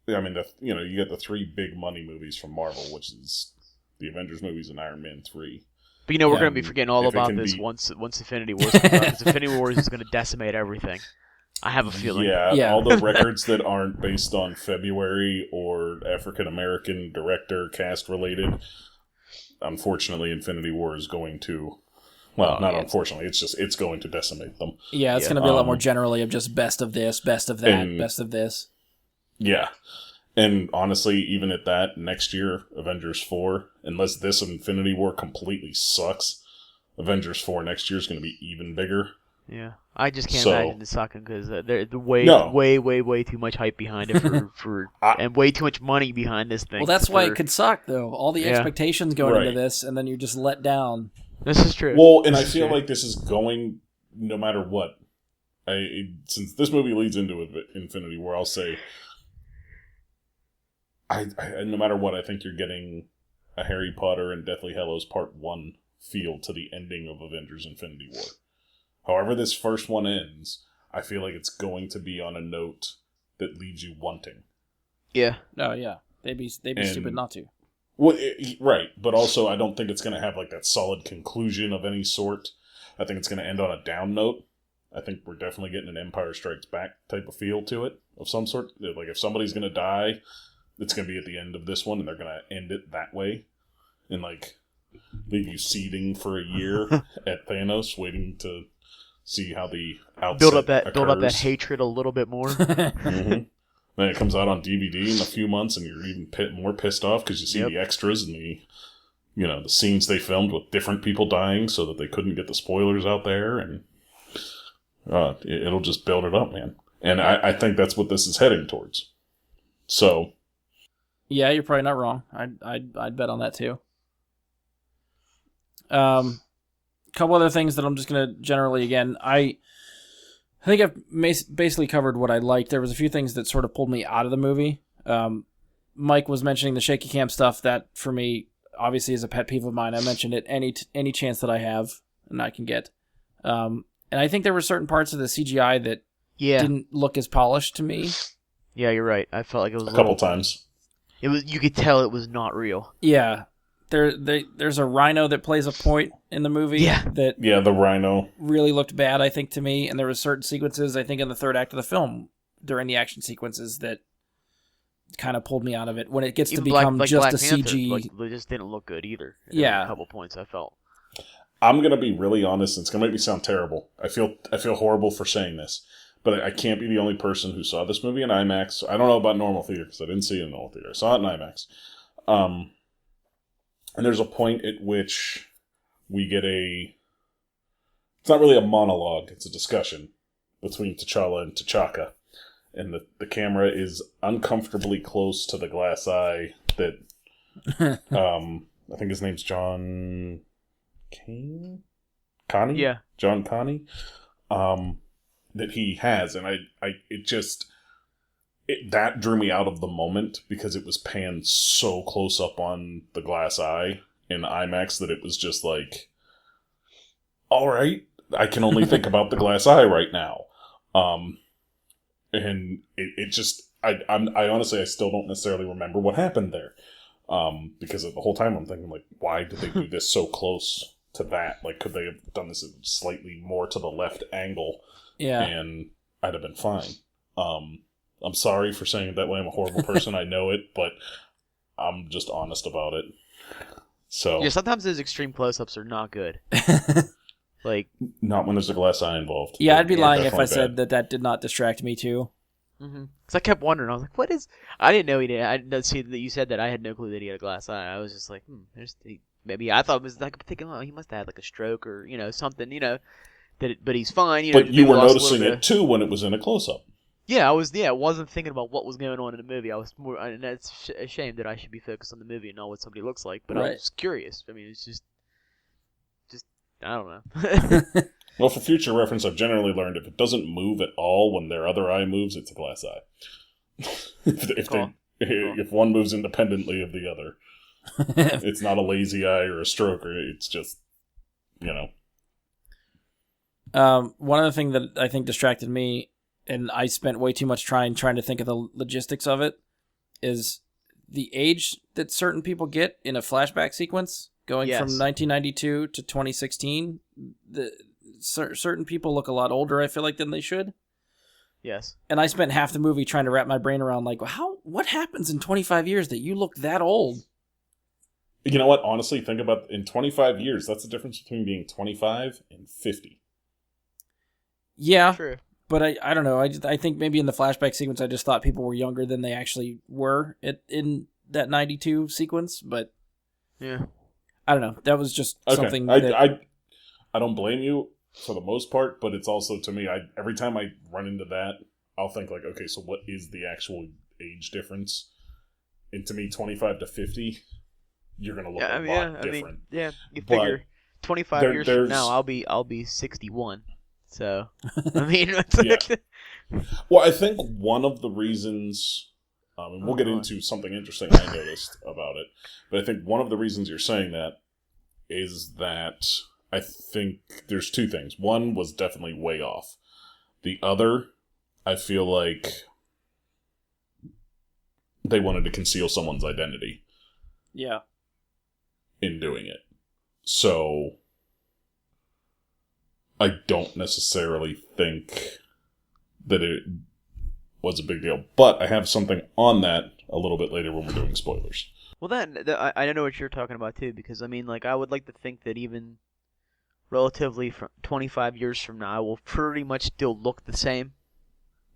I mean, you get the 3 big money movies from Marvel, which is the Avengers movies and Iron Man 3. But we're Yeah. going to be forgetting all If it about can this be- once Infinity Wars comes out. 'Cause Infinity Wars is going to decimate everything. I have a feeling. Yeah. All the records that aren't based on February or African American director cast related. Unfortunately, Infinity War is going to. Well, not yeah. unfortunately. It's going to decimate them. Yeah, it's Yeah. going to be a lot more Um, generally of just best of this, best of that, and- best of this. Yeah. And honestly, even at that, next year, Avengers 4, unless this Infinity War completely sucks, Avengers 4 next year is going to be even bigger Yeah, I just can't So- imagine it sucking because there's way, No. way too much hype behind it and way too much money behind this thing. Well, that's why it could suck, though. All the Yeah. expectations going Right. into this, and then you're just let down. This is true. Well, and I This is feel true. like this is going no matter what. Since this movie leads into Infinity War, I'll say, I no matter what, I think you're getting a Harry Potter and Deathly Hallows Part 1 feel to the ending of Avengers Infinity War. However this first one ends, I feel like it's going to be on a note that leaves you wanting. Yeah. Oh, yeah. They'd be And- stupid not to. Well, right, but also I don't think it's going to have like that solid conclusion of any sort. I think it's going to end on a down note. I think we're definitely getting an Empire Strikes Back type of feel to it of some sort. Like if somebody's going to die, it's going to be at the end of this one, and they're going to end it that way, and like leave you seething for a year at Thanos, waiting to see how the outset Build up that occurs. hatred a little bit more. Mm-hmm. Then it comes out on DVD in a few months, and you're even more pissed off because you see Yep. the extras and the scenes they filmed with different people dying, so that they couldn't get the spoilers out there, and it'll just build it up, man. And I think that's what this is heading towards. So Yeah, you're probably not wrong. I'd bet on that too. Couple other things that I'm just gonna generally again. I think I've basically covered what I liked. There was a few things that sort of pulled me out of the movie. Mike was mentioning the shaky cam stuff. That for me, obviously, is a pet peeve of mine. I mentioned it any chance that I have and I can get. And I think there were certain parts of the CGI that Yeah. didn't look as polished to me. Yeah, you're right. I felt like it was a couple times. It was. You could tell it was not real. Yeah, there's a rhino that plays a point in the movie. Yeah. That Yeah, the Rhino. really looked bad, I think, to me. And there were certain sequences, I think, in the third act of the film during the action sequences that kind of pulled me out of it. When it gets Even to become Black just Panther, a CG. like, they just didn't look good either. Yeah. A couple points I felt. I'm gonna be really honest, and it's gonna make me sound terrible. I feel horrible for saying this, but I can't be the only person who saw this movie in IMAX. I don't know about normal theater because I didn't see it in normal theater. I saw it in IMAX. And there's a point at which we get it's not really a monologue, it's a discussion between T'Challa and T'Chaka. And the camera is uncomfortably close to the glass eye that, I think his name's John Connie? Yeah. John Connie? That he has. And that drew me out of the moment because it was panned so close up on the glass eye in IMAX that it was just like, all right, I can only think about the glass eye right now. And it just, I honestly, I still don't necessarily remember what happened there. Because the whole time I'm thinking, like, why did they do this so close to that? Like, could they have done this slightly more to the left angle? Yeah. And I'd have been fine. I'm sorry for saying it that way. I'm a horrible person. I know it, but I'm just honest about it. So Yeah, sometimes those extreme close-ups are not good. Like, not when there's a glass eye involved. Yeah, I'd be They're lying if I definitely said bad. that did not distract me too. because I kept wondering. I was like, "What is?" I didn't know he did. I didn't see that you said that. I had no clue that he had a glass eye. I was just like, maybe I thought it was like thinking, oh, he must have had like a stroke or something, but he's fine. But you maybe were lost a little noticing bit it of- too when it was in a close-up. Yeah, I was. Yeah, I wasn't thinking about what was going on in the movie. I was more, and that's a shame that I should be focused on the movie and not what somebody looks like. But I Right. was curious. I mean, it's just I don't know. Well, for future reference, I've generally learned if it doesn't move at all when their other eye moves, it's a glass eye. Cool. If one moves independently of the other, it's not a lazy eye or a stroke, or it's just, One other thing that I think distracted me, and I spent way too much trying to think of the logistics of it, is the age that certain people get in a flashback sequence going Yes. from 1992 to 2016. Certain people look a lot older, I feel like, than they should. Yes. And I spent half the movie trying to wrap my brain around, like, what happens in 25 years that you look that old? You know what? Honestly, think about in 25 years, that's the difference between being 25 and 50. Yeah, True. but I don't know. I think maybe in the flashback sequence, I just thought people were younger than they actually were in that 92 sequence. But Yeah. I don't know. That was just Okay, something I that... don't blame you. for the most part, but it's also, to me, every time I run into that, I'll think like, okay, so what is the actual age difference? And to me, 25 to 50, you're gonna look a lot different. You figure 25 years from now, I'll be 61. So, I mean, Well, I think one of the reasons, and we'll get into something interesting I noticed about it, but I think one of the reasons you're saying that is that I think there's two things. One was definitely way off. The other, I feel like they wanted to conceal someone's identity. Yeah. In doing it. So, I don't necessarily think that it was a big deal. But I have something on that a little bit later when we're doing spoilers. Well, I know what you're talking about, too, because, I mean, like, I would like to think that even relatively from 25 years from now, I will pretty much still look the same.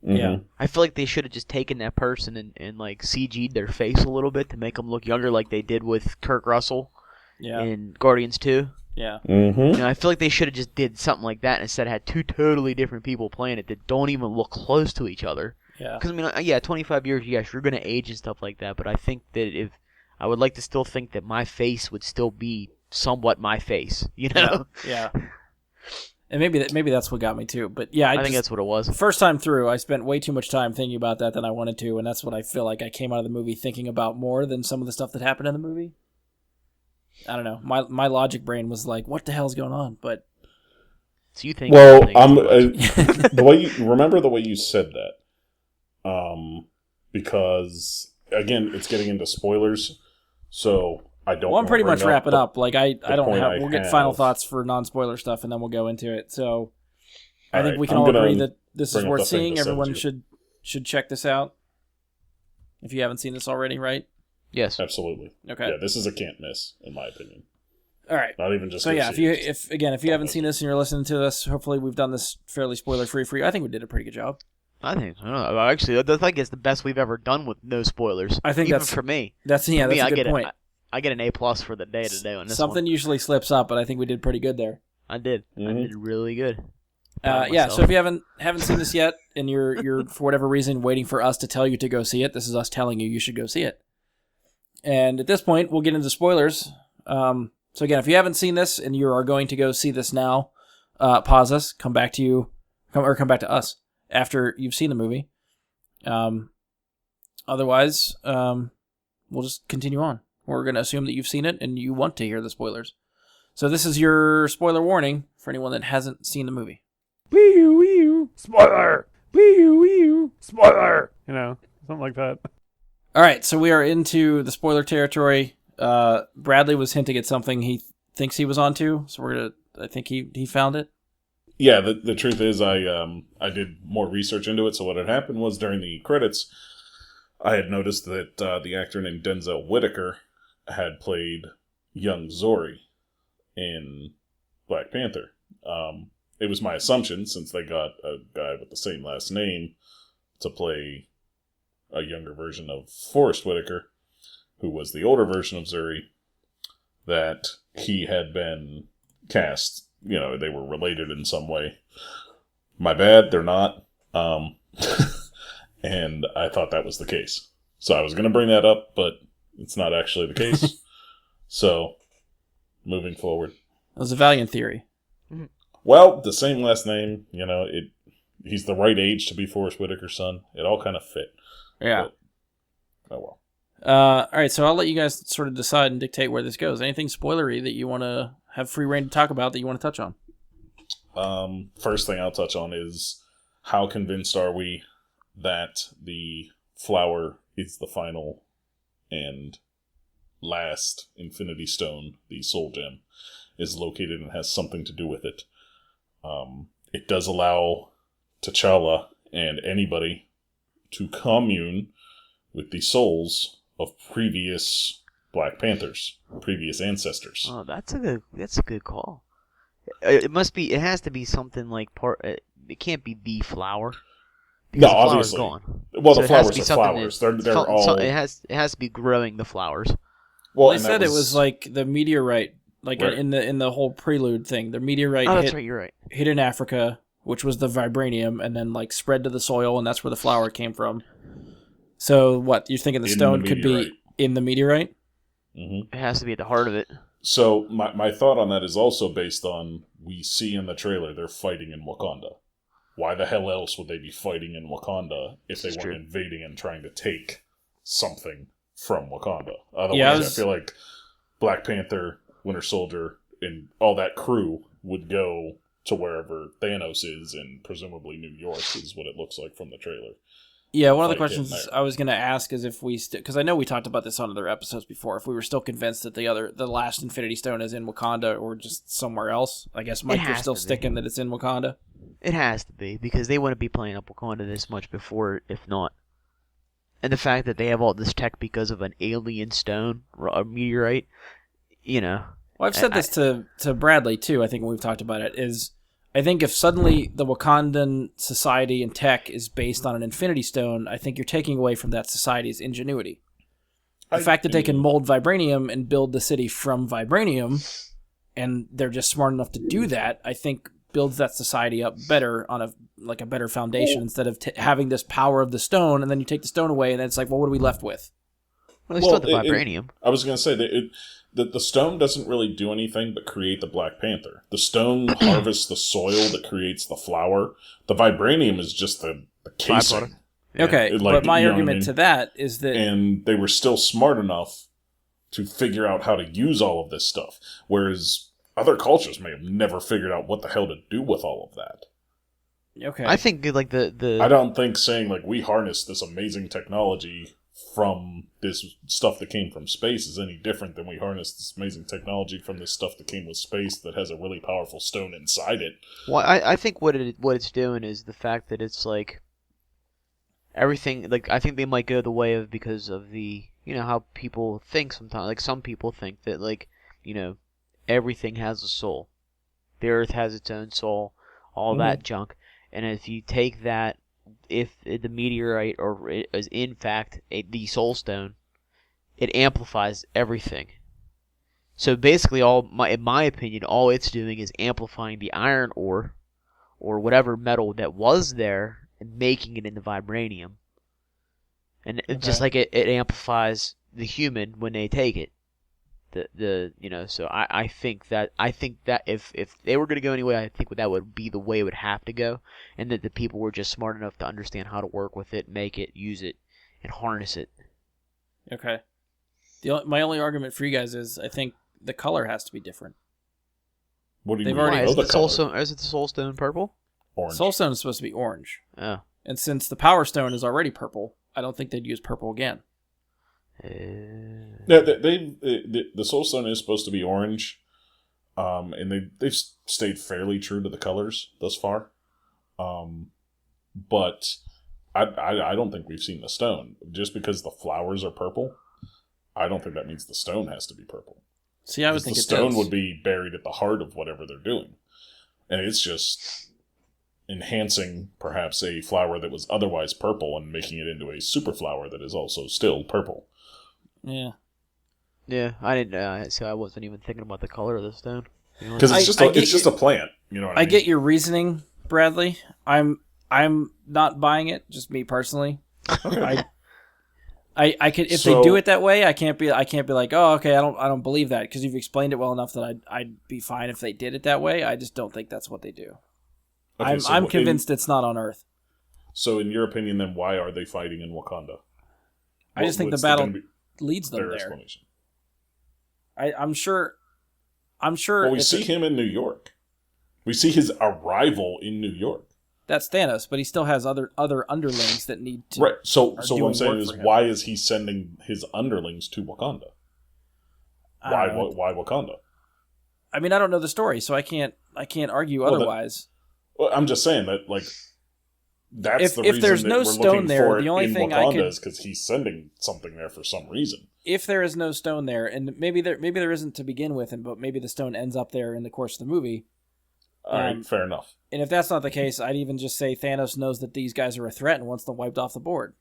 Mm-hmm. Yeah. I feel like they should have just taken that person and like, CG'd their face a little bit to make them look younger like they did with Kurt Russell in Guardians 2. Yeah. Mm-hmm. You know, I feel like they should have just did something like that and instead had two totally different people playing it that don't even look close to each other. Yeah. Because, I mean, yeah, 25 years, yes, you're going to age and stuff like that, but I think that I would like to still think that my face would still be somewhat my face, you know? Yeah. And maybe that's what got me too. But yeah, I think that's what it was. First time through, I spent way too much time thinking about that than I wanted to, and that's what I feel like I came out of the movie thinking about more than some of the stuff that happened in the movie. I don't know. My logic brain was like, "What the hell's going on?" But so you think? Well, the way you said that, because again, it's getting into spoilers, so. Well, I'm pretty much wrapping up. Like I don't have. We'll get final thoughts for non-spoiler stuff, and then we'll go into it. So, I think we can all agree that this is worth seeing. Everyone should check this out. If you haven't seen this already, right? Yes, absolutely. Okay. Yeah, this is a can't miss, in my opinion. All right. Not even just. So yeah, if you haven't seen this and you're listening to this, hopefully we've done this fairly spoiler-free for you. I think we did a pretty good job. I don't know. Actually, I think it's the best we've ever done with no spoilers. I think even that's for me. That's a good point. I get an A+ for the day today on this Something one. Usually slips up, but I think we did pretty good there. I did. Mm-hmm. I did really good. Yeah. So if you haven't seen this yet, and you're for whatever reason waiting for us to tell you to go see it, this is us telling you should go see it. And at this point, we'll get into spoilers. So again, if you haven't seen this and you are going to go see this now, pause us, come back to us after you've seen the movie. Otherwise, we'll just continue on. We're going to assume that you've seen it and you want to hear the spoilers. So this is your spoiler warning for anyone that hasn't seen the movie. Wee-oo, spoiler! Wee-oo, spoiler! You know, something like that. All right, so we are into the spoiler territory. Bradley was hinting at something he thinks he was onto, so I think he found it. Yeah, the truth is I did more research into it, so what had happened was during the credits, I had noticed that the actor named Denzel Whitaker had played young Zori in Black Panther. It was my assumption, since they got a guy with the same last name to play a younger version of Forrest Whitaker, who was the older version of Zuri, that he had been cast. You know, they were related in some way. My bad, they're not. And I thought that was the case. So I was going to bring that up, but it's not actually the case. So, moving forward. That was a valiant theory. Well, the same last name, you know, he's the right age to be Forrest Whitaker's son. It all kind of fit. Yeah. But, oh well. All right, so I'll let you guys sort of decide and dictate where this goes. Anything spoilery that you want to have free reign to talk about that you want to touch on? First thing I'll touch on is how convinced are we that the flower is the final and last Infinity Stone, the Soul Gem, is located and has something to do with it. It does allow T'Challa and anybody to commune with the souls of previous Black Panthers, previous ancestors. Oh, that's a good call. It has to be something like it can't be the flower. No, the obviously. Gone. Well, So the it has to flowers be are something flowers. They're all. It has to be growing the flowers. Well, they said it was like the meteorite Like Right. in the whole prelude thing, the meteorite Oh, that's right. You're right. hit in Africa, which was the vibranium, and then like spread to the soil, and that's where the flower came from. So what, you're thinking the In stone the could meteorite. be in the meteorite? Mm-hmm. It has to be at the heart of it. So my thought on that is also based on, we see in the trailer they're fighting in Wakanda. Why the hell else would they be fighting in Wakanda if they This is weren't true. invading and trying to take something from Wakanda? Otherwise, Yeah, I feel like Black Panther, Winter Soldier, and all that crew would go to wherever Thanos is, and presumably New York is what it looks like from the trailer. Yeah, one of the Fight questions in there. I was going to ask is if we because I know we talked about this on other episodes before, if we were still convinced that the last Infinity Stone is in Wakanda or just somewhere else. I guess, Mike, you're has still to be. sticking that it's in Wakanda. It has to be, because they wouldn't be playing up Wakanda this much before, if not. And the fact that they have all this tech because of an alien stone, or a meteorite, you know. Well, I've said this to Bradley too. I think when we've talked about it is, I think if suddenly the Wakandan society and tech is based on an Infinity Stone, I think you're taking away from that society's ingenuity. The fact that they can mold vibranium and build the city from vibranium, and they're just smart enough to do that, I think builds that society up better on a better foundation, instead of having this power of the stone, and then you take the stone away, and then it's like, well, what are we left with? Well, they still have the vibranium. I was going to say that the stone doesn't really do anything but create the Black Panther. The stone harvests the soil that creates the flower. The vibranium is just the casing. Byproduct. Yeah. Okay, but my argument to that is that... And they were still smart enough to figure out how to use all of this stuff, whereas other cultures may have never figured out what the hell to do with all of that. Okay. I think like the I don't think saying like we harnessed this amazing technology from this stuff that came from space is any different than we harnessed this amazing technology from this stuff that came with space that has a really powerful stone inside it. Well, I think what it's doing is the fact that it's like everything. Like, I think they might go the way of, because of the, you know, how people think sometimes. Like, some people think that, like, you know, everything has a soul. The earth has its own soul, all that junk. And if you take that, if the meteorite or it is in fact the soul stone, it amplifies everything. So basically, in my opinion, all it's doing is amplifying the iron ore, or whatever metal that was there, and making it into vibranium. And just like it amplifies the human when they take it. So I think that if they were going to go anyway, I think that would be the way it would have to go, and that the people were just smart enough to understand how to work with it, make it, use it, and harness it. Okay. My only argument for you guys is I think the color has to be different. What do you They've mean? already- Why, Oh, the color. is it the soul stone purple? Orange. Soul Stone is supposed to be orange, Oh. and since the Power Stone is already purple, I don't think they'd use purple again. Yeah, the Soul Stone is supposed to be orange, and they've stayed fairly true to the colors thus far. But I don't think we've seen the stone. Just because the flowers are purple, I don't think that means the stone has to be purple. See, I would Because think the it stone does. would be buried at the heart of whatever they're doing, and it's just enhancing perhaps a flower that was otherwise purple and making it into a super flower that is also still purple. Yeah. Yeah, I didn't. So I wasn't even thinking about the color of the stone. Because it's just a plant. You know what I mean? I get your reasoning, Bradley. I'm not buying it. Just me personally. Okay. I could, if they do it that way, I can't be like, oh, okay, I don't believe that, because you've explained it well enough that I'd be fine if they did it that way. I just don't think that's what they do. Okay, I'm convinced it's not on Earth. So, in your opinion, then why are they fighting in Wakanda? I just think the What's battle gonna be leads them their there. explanation? I'm sure. Well, we see him in New York. We see his arrival in New York. That's Thanos, but he still has other underlings that need to. Right. So are what I'm doing saying work is, for him. why is he sending his underlings to Wakanda? I don't know. Why Wakanda? I mean, I don't know the story, so I can't argue otherwise. Well, I'm just saying that, like, that's If the reason there's that no we're stone looking there, for the it only in thing I Wakanda could- is because he's sending something there for some reason. If there is no stone there, and maybe there isn't to begin with, but maybe the stone ends up there in the course of the movie. All right, fair enough. And if that's not the case, I'd even just say Thanos knows that these guys are a threat and wants them wiped off the board.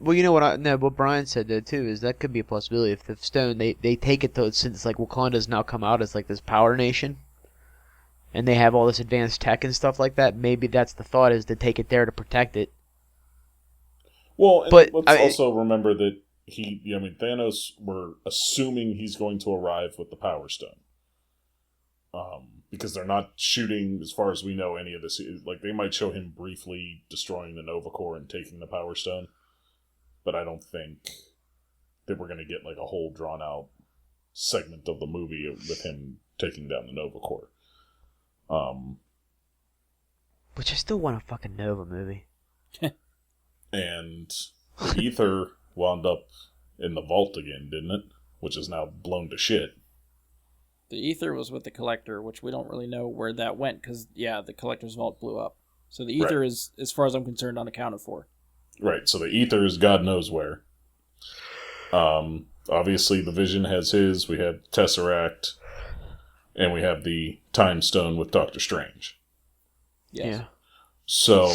Well, you know what? What Brian said though too is that could be a possibility if the stone they take it though, since like Wakanda's now come out as like this power nation, and they have all this advanced tech and stuff like that. Maybe that's the thought, is to take it there to protect it. Well, but let's also remember that Thanos, we're assuming he's going to arrive with the Power Stone. Because they're not shooting, as far as we know, any of this. Like, they might show him briefly destroying the Nova Corps and taking the Power Stone, but I don't think that we're going to get like a whole drawn out segment of the movie with him taking down the Nova Corps. Which I still want a fucking Nova movie. And the ether wound up in the vault again, didn't it? Which is now blown to shit. The ether was with the Collector, which we don't really know where that went, because, the Collector's vault blew up. So the ether is, as far as I'm concerned, unaccounted for. Right, so the ether is God knows where. Obviously, the Vision has his, we have Tesseract, and we have the Time Stone with Doctor Strange. Yes. Yeah. So,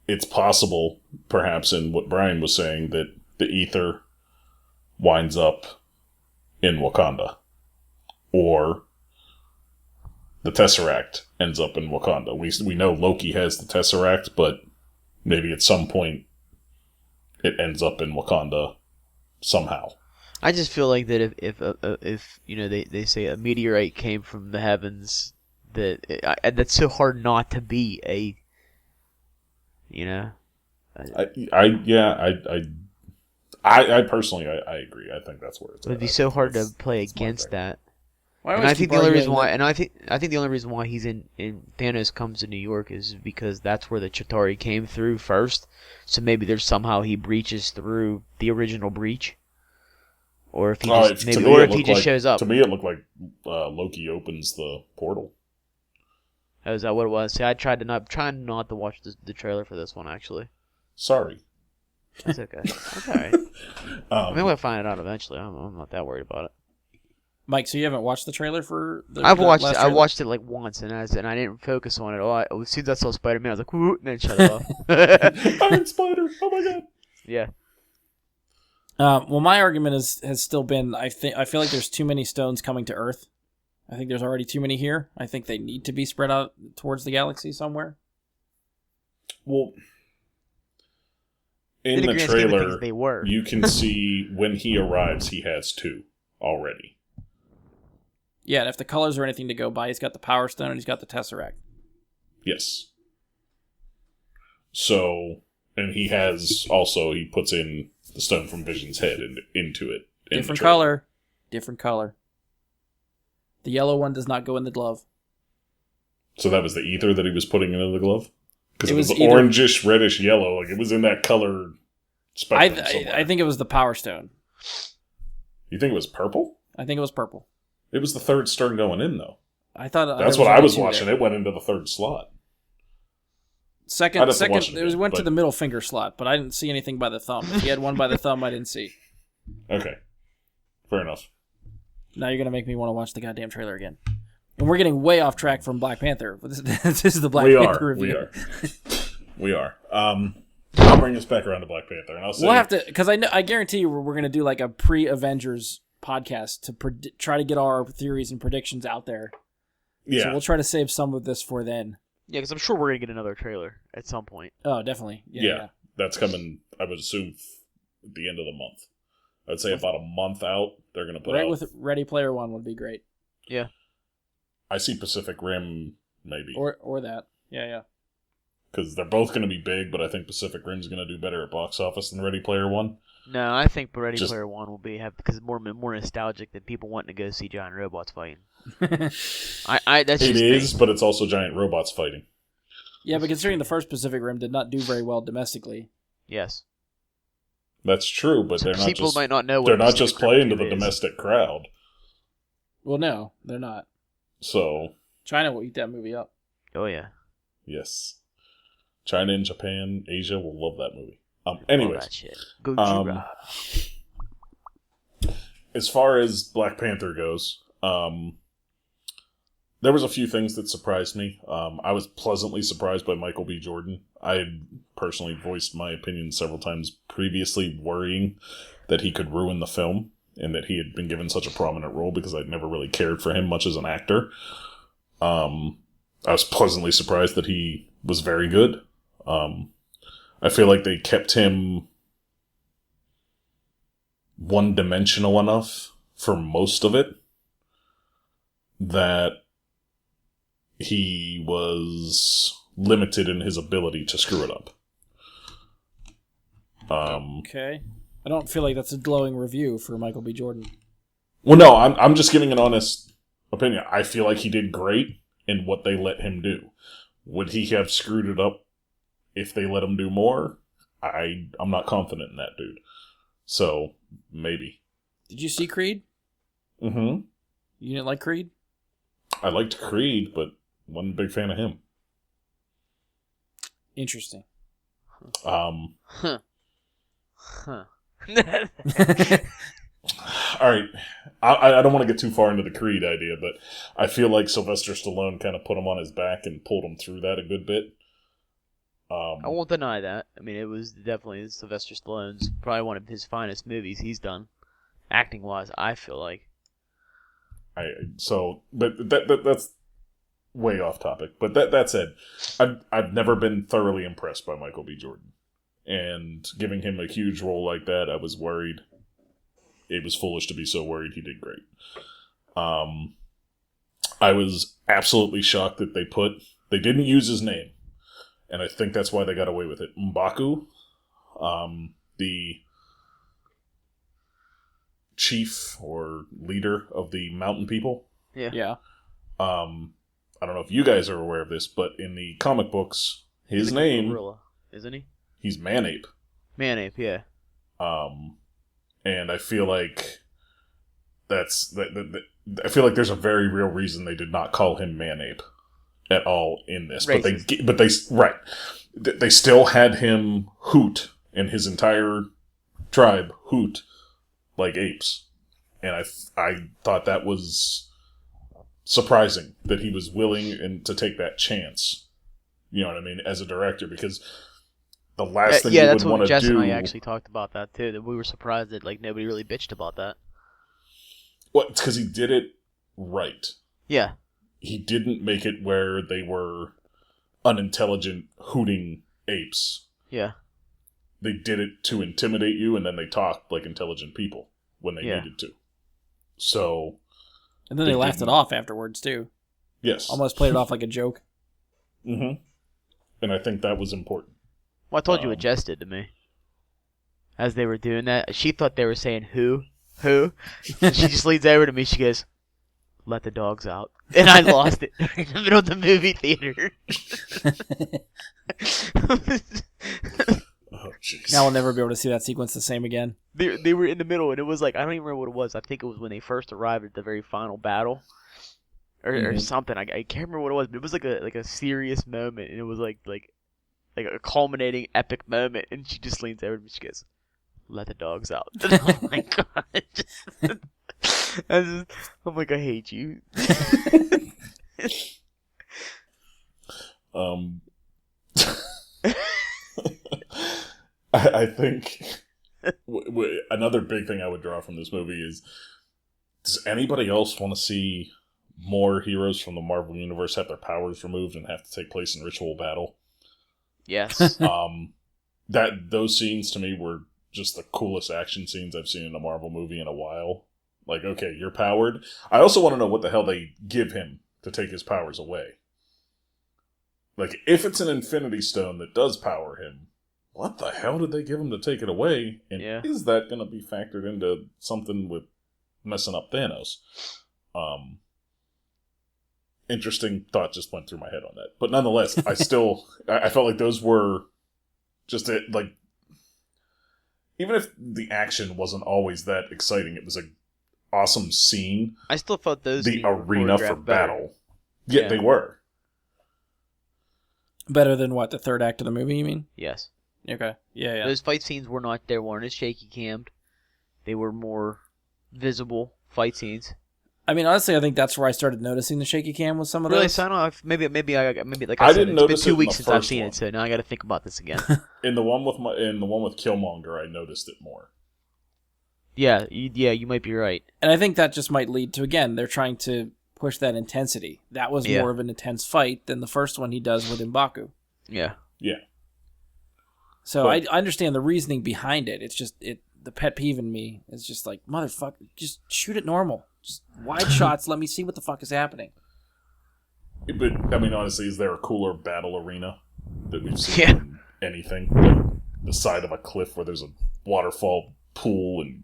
it's possible, perhaps in what Brian was saying, that the ether winds up in Wakanda. Or the Tesseract ends up in Wakanda. We know Loki has the Tesseract, but maybe at some point it ends up in Wakanda somehow. I just feel like that if they say a meteorite came from the heavens, that's so hard not to be a, I personally agree. I think that's where it's. It would be at. so hard to play against that. And I think the only reason why, he's in Thanos comes to New York is because that's where the Chitauri came through first. So maybe there's somehow he breaches through the original breach, or if he just shows up. To me, it looked like Loki opens the portal. Oh, is that what it was? See, I'm trying not to watch the trailer for this one actually. Sorry. That's okay. That's all right. Maybe we'll find it out eventually. I'm not that worried about it. Mike, so you haven't watched the trailer for the I've watched last it. I trailer? watched it like once, and I didn't focus on it at all. As soon as I saw Spider-Man, I was like, "Woo!" and then shut it off. Iron Spider! Oh my god! Yeah. Well, my argument has still been I feel like there's too many stones coming to Earth. I think there's already too many here. I think they need to be spread out towards the galaxy somewhere. Well, in the trailer, they were. You can see when he arrives, he has 2 already. Yeah, and if the colors are anything to go by, he's got the Power Stone and he's got the Tesseract. Yes. So, and he puts in the stone from Vision's head into it. Different color. Different color. The yellow one does not go in the glove. So that was the ether that he was putting into the glove? Because it was either orangish, reddish, yellow. Like, it was in that color spectrum somewhere. I think it was the Power Stone. You think it was purple? I think it was purple. It was the third stone going in, though. I thought that's what I was watching. There. It went into the third slot. Second, it went to the middle finger slot, but I didn't see anything by the thumb. If he had one by the thumb, I didn't see. Okay, fair enough. Now you're gonna make me want to watch the goddamn trailer again. And we're getting way off track from Black Panther. This is the Black Panther review. We are. I'll bring us back around to Black Panther, and I'll say we'll have to, because I guarantee you we're gonna do like a pre-Avengers podcast to try to get our theories and predictions out there. Yeah. So we'll try to save some of this for then. Yeah, because I'm sure we're gonna get another trailer at some point. Oh, definitely. Yeah. That's coming. I would assume at the end of the month. I'd say about a month out, they're gonna put out. With Ready Player One would be great. Yeah. I see Pacific Rim maybe. Or that. Yeah. Because they're both going to be big, but I think Pacific Rim's going to do better at box office than Ready Player One. No, I think Ready Player One will because it's more nostalgic than people wanting to go see giant robots fighting. That's it is, but it's also giant robots fighting. Yeah, but considering the first Pacific Rim did not do very well domestically. Yes. That's true, but they're not people just, might not know. They're not just playing to the domestic crowd. Well, no, they're not. So China will eat that movie up. Oh yeah. Yes. China and Japan, Asia will love that movie. Anyways, that shit. Gojira. As far as Black Panther goes, There was a few things that surprised me. I was pleasantly surprised by Michael B. Jordan. I had personally voiced my opinion several times previously, worrying that he could ruin the film and that he had been given such a prominent role because I'd never really cared for him much as an actor. I was pleasantly surprised that he was very good. I feel like they kept him one-dimensional enough for most of it that he was limited in his ability to screw it up. Okay. I don't feel like that's a glowing review for Michael B. Jordan. Well, no, I'm just giving an honest opinion. I feel like he did great in what they let him do. Would he have screwed it up if they let him do more? I'm not confident in that dude. So, maybe. Did you see Creed? Mm-hmm. You didn't like Creed? I liked Creed, but wasn't a big fan of him. Interesting. Huh. Alright, I don't want to get too far into the Creed idea, but I feel like Sylvester Stallone kind of put him on his back and pulled him through that a good bit. I won't deny that. I mean, it was definitely Sylvester Stallone's probably one of his finest movies he's done, acting-wise, I feel like. But that's way off topic. But that said, I've never been thoroughly impressed by Michael B. Jordan. And giving him a huge role like that, I was worried. It was foolish to be so worried. He did great. I was absolutely shocked that they didn't use his name. And I think that's why they got away with it. M'Baku, the chief or leader of the mountain people. Yeah. I don't know if you guys are aware of this, but in the comic books, his name... Gorilla, isn't he? He's Manape. Manape, yeah. And I feel like I feel like there's a very real reason they did not call him Manape at all in this. Racist. They still had him hoot, and his entire tribe hoot like apes. And I thought that was surprising that he was willing to take that chance. You know what I mean? As a director, because the last thing you would want to do... Yeah, that's what Jess and I actually talked about that, too. That we were surprised that nobody really bitched about that. Well, it's because he did it right. Yeah. He didn't make it where they were unintelligent, hooting apes. Yeah. They did it to intimidate you, and then they talked like intelligent people when they needed to. So... And then they laughed it off afterwards, too. Yes. Almost played it off like a joke. Mm-hmm. And I think that was important. Well, I told you what Jess did to me. As they were doing that, she thought they were saying who. And she just leans over to me, she goes, "Let the dogs out." And I lost it in the middle of the movie theater. Oh, jeez. Now we'll never be able to see that sequence the same again. They were in the middle, and it was like, I don't even remember what it was. I think it was when they first arrived at the very final battle. Or something. I can't remember what it was, but it was like a serious moment, and it was like a culminating epic moment, and she just leans over to me, she goes, "Let the dogs out." Oh my god. I'm like, I hate you. I think another big thing I would draw from this movie is, does anybody else want to see more heroes from the Marvel Universe have their powers removed and have to take place in ritual battle? Yes. Those scenes to me were just the coolest action scenes I've seen in a Marvel movie in a while. Like, okay, you're powered. I also want to know what the hell they give him to take his powers away. Like, if it's an Infinity Stone that does power him, what the hell did they give him to take it away? And is that going to be factored into something with messing up Thanos? Interesting thought just went through my head on that. But nonetheless, I felt like those were just like, even if the action wasn't always that exciting, it was an awesome scene. I still felt those the arena for battle. Yeah, they were. Better than what, the third act of the movie, you mean? Yes. Okay. Yeah. Those fight scenes weren't as shaky cammed. They were more visible fight scenes. I mean, honestly, I think that's where I started noticing the shaky cam with some of Really? those. So I don't know. Maybe like I I said, didn't it's been notice 2 it in weeks the since I've first seen one. it, so now I got to think about this again. In the one with Killmonger, I noticed it more. Yeah, you might be right. And I think that just might lead to, again, they're trying to push that intensity. That was Yeah. more of an intense fight than the first one he does with M'Baku. Yeah. Yeah. So But- I understand the reasoning behind it. It's just the pet peeve in me is just like, motherfucker, just shoot it normal. Just wide shots. Let me see what the fuck is happening. But I mean, honestly, is there a cooler battle arena that we've seen Yeah. in anything? Like the side of a cliff where there's a waterfall pool and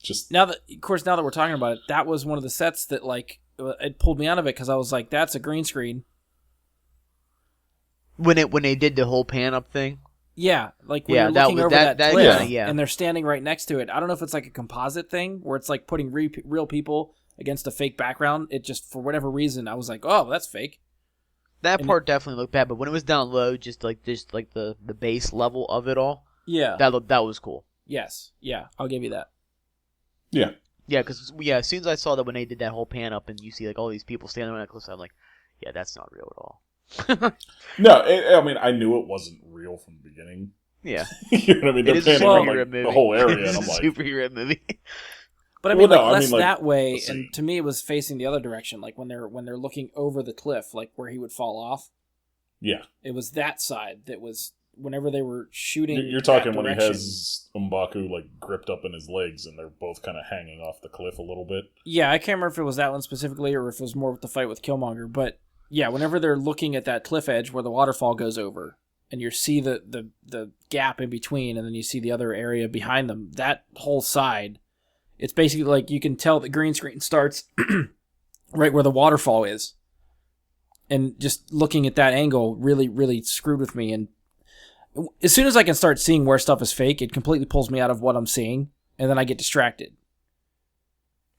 just Now that we're talking about it, that was one of the sets that like it pulled me out of it because I was like, that's a green screen. When they did the whole pan up thing. Yeah, like when Yeah, you're that looking was- over that- that cliff, yeah. and they're standing right next to it. I don't know if it's like a composite thing where it's like putting real people against a fake background. It just, for whatever reason, I was like, oh, that's fake. That And part definitely looked bad, but when it was down low, just like the base level of it all, Yeah. that was cool. Yes. Yeah, I'll give you that. yeah. Yeah, because as soon as I saw that when they did that whole pan up and you see like all these people standing on that cliff, I'm like, yeah, that's not real at all. No, I mean, I knew it wasn't real from the beginning. Yeah, You know what I mean? it They're is a panning around superhero like movie. the whole area, It is and I'm a like, superhero movie. But I mean, Well, no, I less mean, like, that way, let's see. and to me, it was facing the other direction. Like when they're looking over the cliff, like where he would fall off. yeah. It was that side that was whenever they were shooting. You're talking that when he direction. has M'Baku like gripped up in his legs, and they're both kind of hanging off the cliff a little bit. Yeah, I can't remember if it was that one specifically or if it was more with the fight with Killmonger. But yeah, whenever they're looking at that cliff edge where the waterfall goes over, and you see the gap in between, and then you see the other area behind them, that whole side, it's basically like you can tell the green screen starts right where the waterfall is. And just looking at that angle really, really screwed with me. And as soon as I can start seeing where stuff is fake, it completely pulls me out of what I'm seeing, and then I get distracted.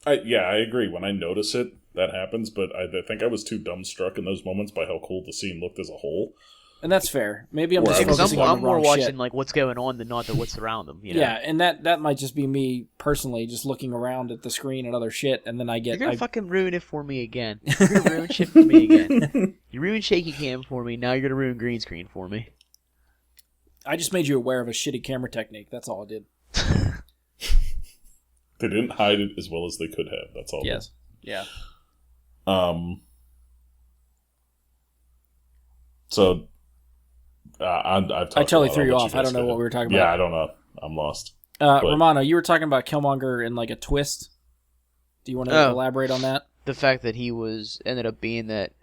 I agree. When I notice it, that happens, but I think I was too dumbstruck in those moments by how cool the scene looked as a whole. And that's fair. Maybe I'm Well, just because focusing I'm on the more wrong watching shit. like what's going on than not what's around them. You know? Yeah, and that might just be me personally just looking around at the screen and other shit, and then I You're get... gonna fucking ruin it for me again. You're gonna ruin shit for me again. You ruined shaky cam for me. Now you're gonna ruin green screen for me. I just made you aware of a shitty camera technique. That's all I did. They didn't hide it as well as they could have. That's all. Yes. Yeah. So, I've talked I totally a lot. threw I'll you let off. I guys don't know go what ahead. we were talking Yeah, about. I don't know. I'm lost. Romano, you were talking about Killmonger in like a twist. Do you want to elaborate on that? The fact that he ended up being that,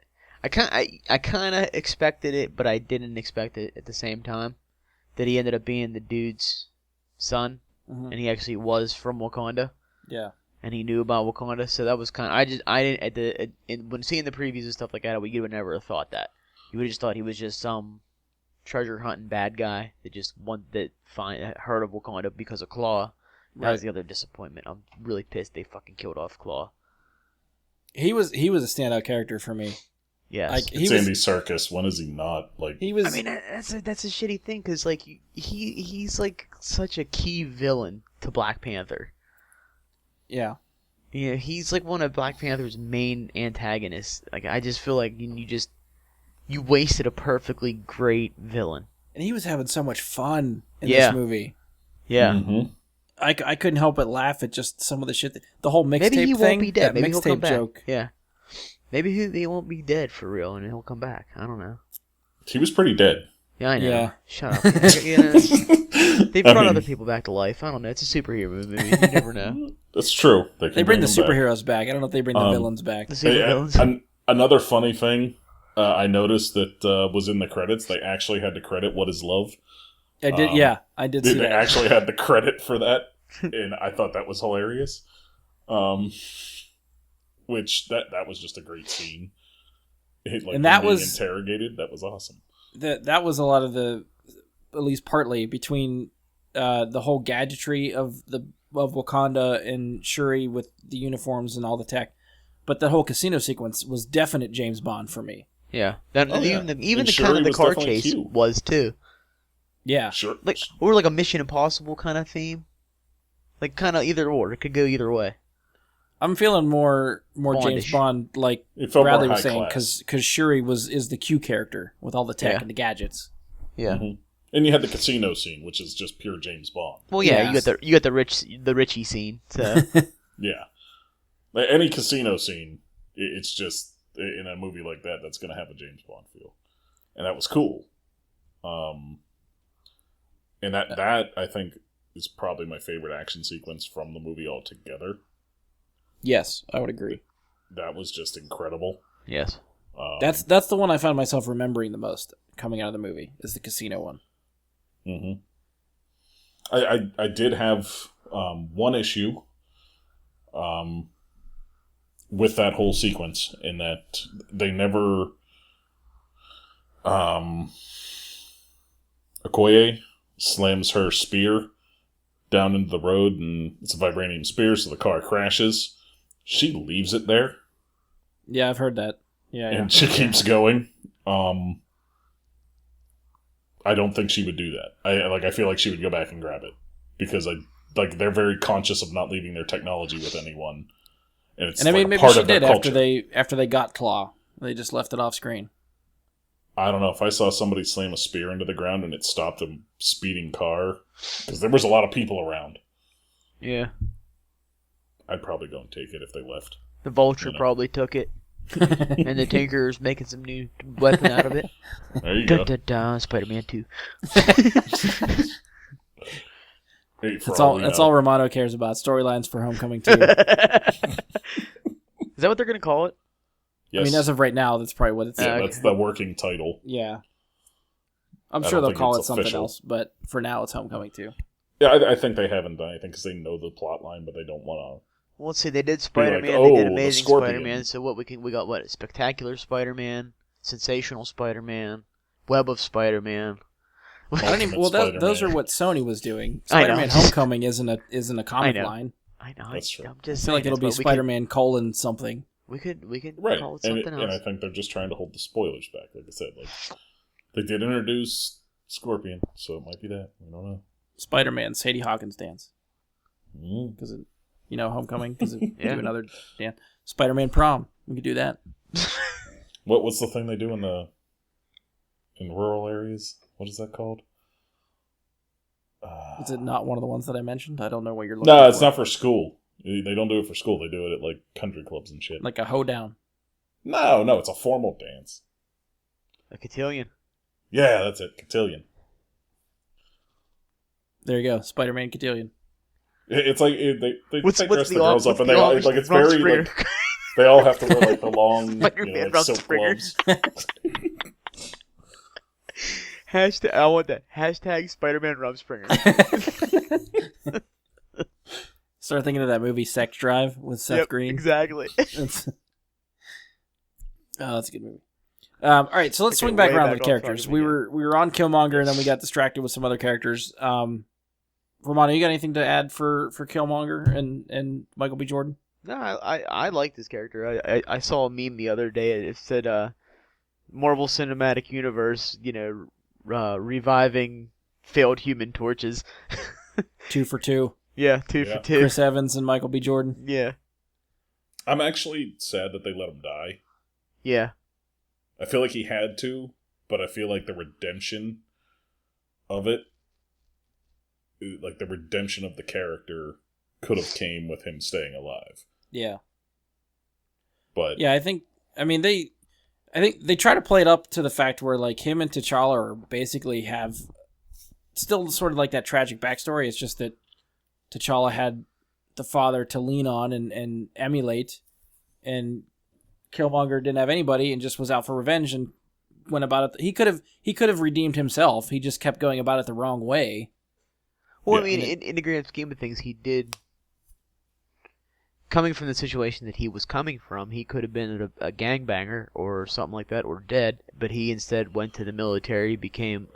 I kind of expected it, but I didn't expect it at the same time. That he ended up being the dude's son, Mhm. and he actually was from Wakanda, Yeah. and he knew about Wakanda. So that was kind of I didn't when seeing the previews and stuff like that, you would never have thought that. You would have just thought he was just some treasure hunting bad guy that just heard of Wakanda because of Claw. That was the other disappointment. I'm really pissed they fucking killed off Claw. He was a standout character for me. Yes. Like It's Andy Serkis. When is he not? Like, he was. I mean, that's a shitty thing because like he's like such a key villain to Black Panther. Yeah. Yeah, he's like one of Black Panther's main antagonists. Like I just feel like you wasted a perfectly great villain. And he was having so much fun in Yeah. this movie. Yeah. mhm. I couldn't help but laugh at just some of the shit. The whole mixtape Maybe he thing. won't be dead. That Maybe he'll come mixtape back. joke. Yeah. Maybe he won't be dead for real, and he'll come back. I don't know. He was pretty dead. Yeah, I know. Yeah. Shut up. They've I brought mean, other people back to life. I don't know. It's a superhero movie. You never know. That's true. They bring the them back. superheroes back. I don't know if they bring the villains back. The Hey, supervillains. another funny thing I noticed that was in the credits. They actually had to credit "What Is Love." I did. Yeah, I did see They that. actually had the credit for that, and I thought that was hilarious. Which that was just a great scene. Like, And that being was- interrogated. That was awesome. That was a lot of the, at least partly, between the whole gadgetry of Wakanda and Shuri with the uniforms and all the tech, but the whole casino sequence was definite James Bond for me. Yeah. Oh, Even yeah. the And kind of Shuri the was car definitely chase cute. was too. Yeah, Sure. Or like a Mission Impossible kind of theme. Like kind of either or. It could go either way. I'm feeling more James Bondish. Bond, like It felt Bradley more was high saying, class. because Shuri is the Q character with all the tech Yeah. and the gadgets. Yeah. Mhm. And you had the casino scene, which is just pure James Bond. Well, yeah, Yeah. you got the Richie scene. So Yeah. Like, any casino scene, it's just, in a movie like that, that's going to have a James Bond feel. And that was cool. And that, I think, is probably my favorite action sequence from the movie altogether. Yes, I would agree. That was just incredible. yes, That's the one I found myself remembering the most coming out of the movie, is the casino one. Mm-hmm. I did have one issue with that whole sequence, in that they never Okoye slams her spear down into the road, and it's a vibranium spear, so the car crashes. She leaves it there, Yeah, I've heard that. Yeah, and she keeps going. I don't think she would do that. I feel like she would go back and grab it, because they're very conscious of not leaving their technology with anyone, and it's and I mean, like maybe part she of their did culture. after they got Claw. They just left it off screen. I don't know, if I saw somebody slam a spear into the ground and it stopped a speeding car, because there was a lot of people around, yeah. I'd probably go and take it if they left. The Vulture You know. probably took it, and the Tinker's making some new weapon out of it. There you Dun, go. dun, dun, Spider-Man 2. Hey, for That's all. we That's know. all Romano cares about. Storylines for Homecoming 2. Is that what they're gonna call it? Yes. I mean, as of right now, that's probably what it's. yeah, okay. that's the working title. Yeah. I'm I sure don't they'll think call it it's something official. else, but for now, it's Homecoming 2. Yeah, I think they haven't done anything because they know the plot line, but they don't want Well, let's see. They did Spider-Man. like, they did "Oh, the Amazing Scorpion." Spider-Man. So we got what? Spectacular Spider-Man, Sensational Spider-Man, Web of Spider-Man. I don't even. Ultimate Well, those are Spider-Man. what Sony was doing. I know. Spider-Man: Homecoming isn't a comic know. line. I know. That's true. I'm I just feel like saying, it'll be that's what Spider-Man colon something. We could to. Right. call it And, something and I else. think they're just trying to hold the spoilers back. Like I said, like they did introduce Scorpion, so it might be that. We don't know. Spider-Man Sadie Hawkins dance Mm. because Homecoming because Yeah. do another dance. Spider-Man prom. We could do that. What's the thing they do in rural areas? What is that called? Is it not one of the ones that I mentioned? I don't know what you're looking for. No, it's not for school. They don't do it for school. They do it at like country clubs and shit. Like a hoedown. No, it's a formal dance. A cotillion. Yeah, that's it. Cotillion. There you go. Spider-Man cotillion. It's like they What's dress the the girls up, and they all like it's very like they all have to wear like the long Spider-Man like, silk Rumspringers. gloves. Hashtag. I want that. Hashtag Spider-Man Rumspringer. Start thinking of that movie Sex Drive with Seth Yep, Green. Exactly. That's a good movie. All right, so let's Okay, swing back way around back to the off characters. topic We again. were on Killmonger, and then we got distracted with some other characters. Romano, you got anything to add for Killmonger and Michael B. Jordan? No, I like this character. I saw a meme the other day. It said, Marvel Cinematic Universe, reviving failed Human Torches. 2 for 2. Yeah, two Yeah. for two. Chris Evans and Michael B. Jordan. Yeah, I'm actually sad that they let him die. yeah. I feel like he had to, but I feel like the redemption of it, like the redemption of the character, could have came with him staying alive. Yeah. But Yeah, I think they try to play it up to the fact where like him and T'Challa are basically have still sort of like that tragic backstory. It's just that T'Challa had the father to lean on and emulate, and Killmonger didn't have anybody and just was out for revenge and went about it. He could have redeemed himself. He just kept going about it the wrong way. Well, Yeah. I mean, in the grand scheme of things, he did. Coming from the situation that he was coming from, he could have been a gangbanger or something like that, or dead. But he instead went to the military, became,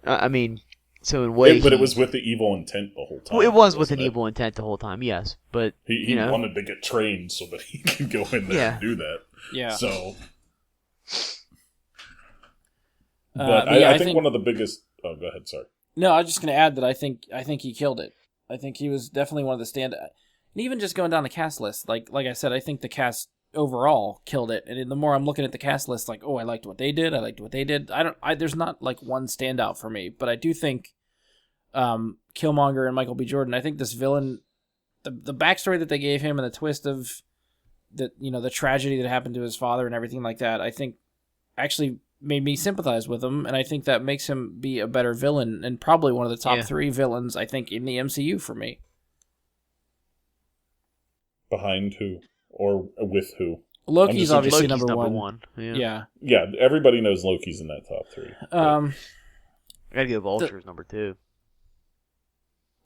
I mean, so in a way, it was with the evil intent the whole time. Well, it was with an wasn't it? evil intent the whole time, yes. But He wanted to get trained so that he could go in there Yeah. and do that. Yeah. So, But but yeah, I think one of the biggest. Oh, go ahead. Sorry. No, I was just going to add that I think he killed it. I think he was definitely one of the And even just going down the cast list, like I said, I think the cast overall killed it. And the more I'm looking at the cast list, like, oh, I liked what they did. There's not like one standout for me, but I do think Killmonger and Michael B. Jordan, I think this villain, the backstory that they gave him and the twist of the tragedy that happened to his father and everything like that, I think actually made me sympathize with him, and I think that makes him be a better villain and probably one of the top 3 villains, I think, in the MCU for me. Behind who? Or with who? Loki's obviously Loki's number one. Yeah. Yeah, everybody knows Loki's in that top 3. I gotta go Vulture's number 2.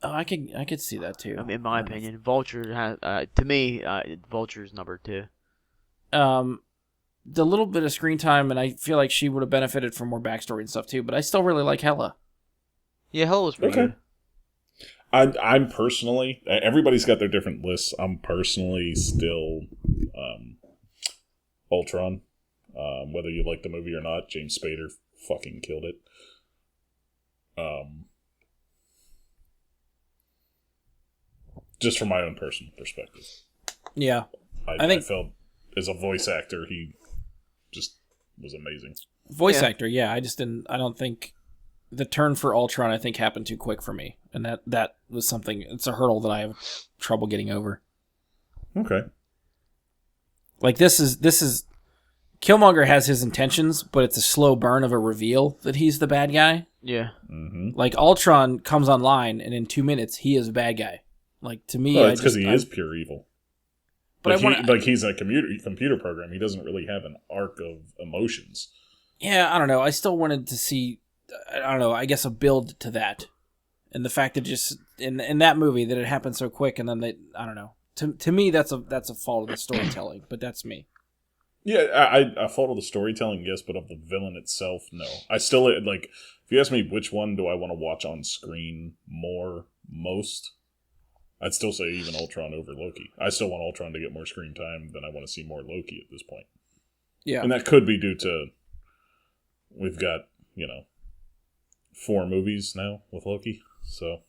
Oh, I could see that too. I mean, in my opinion, Vulture has to me, Vulture's number 2. The little bit of screen time, and I feel like she would have benefited from more backstory and stuff too. But I still really like Hela. Yeah, Hela was pretty good. I'm personally, everybody's got their different lists. I'm personally still Ultron. Whether you like the movie or not, James Spader fucking killed it. Just from my own personal perspective. Yeah. I felt as a voice actor, he just was amazing. Voice actor, yeah. I don't think the turn for Ultron, I think, happened too quick for me. And that was something, it's a hurdle that I have trouble getting over. Okay. Like, this is Killmonger has his intentions, but it's a slow burn of a reveal that he's the bad guy. Yeah. Mm-hmm. Like, Ultron comes online, and in 2 minutes, he is a bad guy. Like, to me, it's because he is pure evil. But he's a computer program. He doesn't really have an arc of emotions. Yeah, I don't know. I still wanted to see, I don't know, I guess a build to that. And the fact that just, in that movie, that it happened so quick, and then I don't know. To me, that's a fault of the storytelling, but that's me. Yeah, I fault of the storytelling, yes, but of the villain itself, no. I still, like, if you ask me which one do I want to watch on screen most, I'd still say even Ultron over Loki. I still want Ultron to get more screen time than I want to see more Loki at this point. Yeah. And that could be due to, we've got, 4 movies now with Loki, so.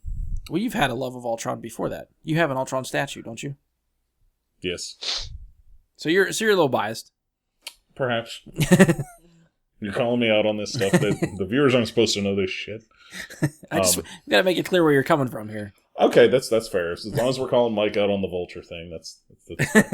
Well, you've had a love of Ultron before that. You have an Ultron statue, don't you? Yes. So you're a little biased. Perhaps. You're calling me out on this stuff that the viewers aren't supposed to know this shit. I just gotta make it clear where you're coming from here. Okay, that's fair. As long as we're calling Mike out on the Vulture thing, that's fair.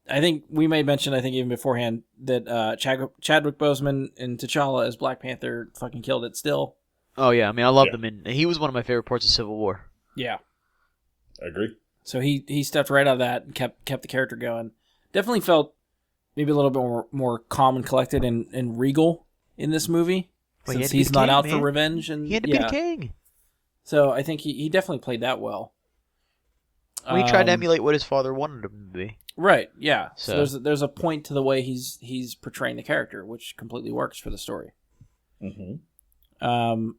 I think we made mention, even beforehand, that Chadwick Boseman in T'Challa as Black Panther fucking killed it still. Oh, yeah. I mean, I loved him, and he was one of my favorite parts of Civil War. Yeah. I agree. So he stepped right out of that and kept the character going. Definitely felt maybe a little bit more calm and collected and regal in this movie. Well, since he's not out for revenge. And he had to be the king. So I think he definitely played that well. Well, he tried to emulate what his father wanted him to be. Right, yeah. So there's a point to the way he's portraying the character, which completely works for the story. Mm-hmm.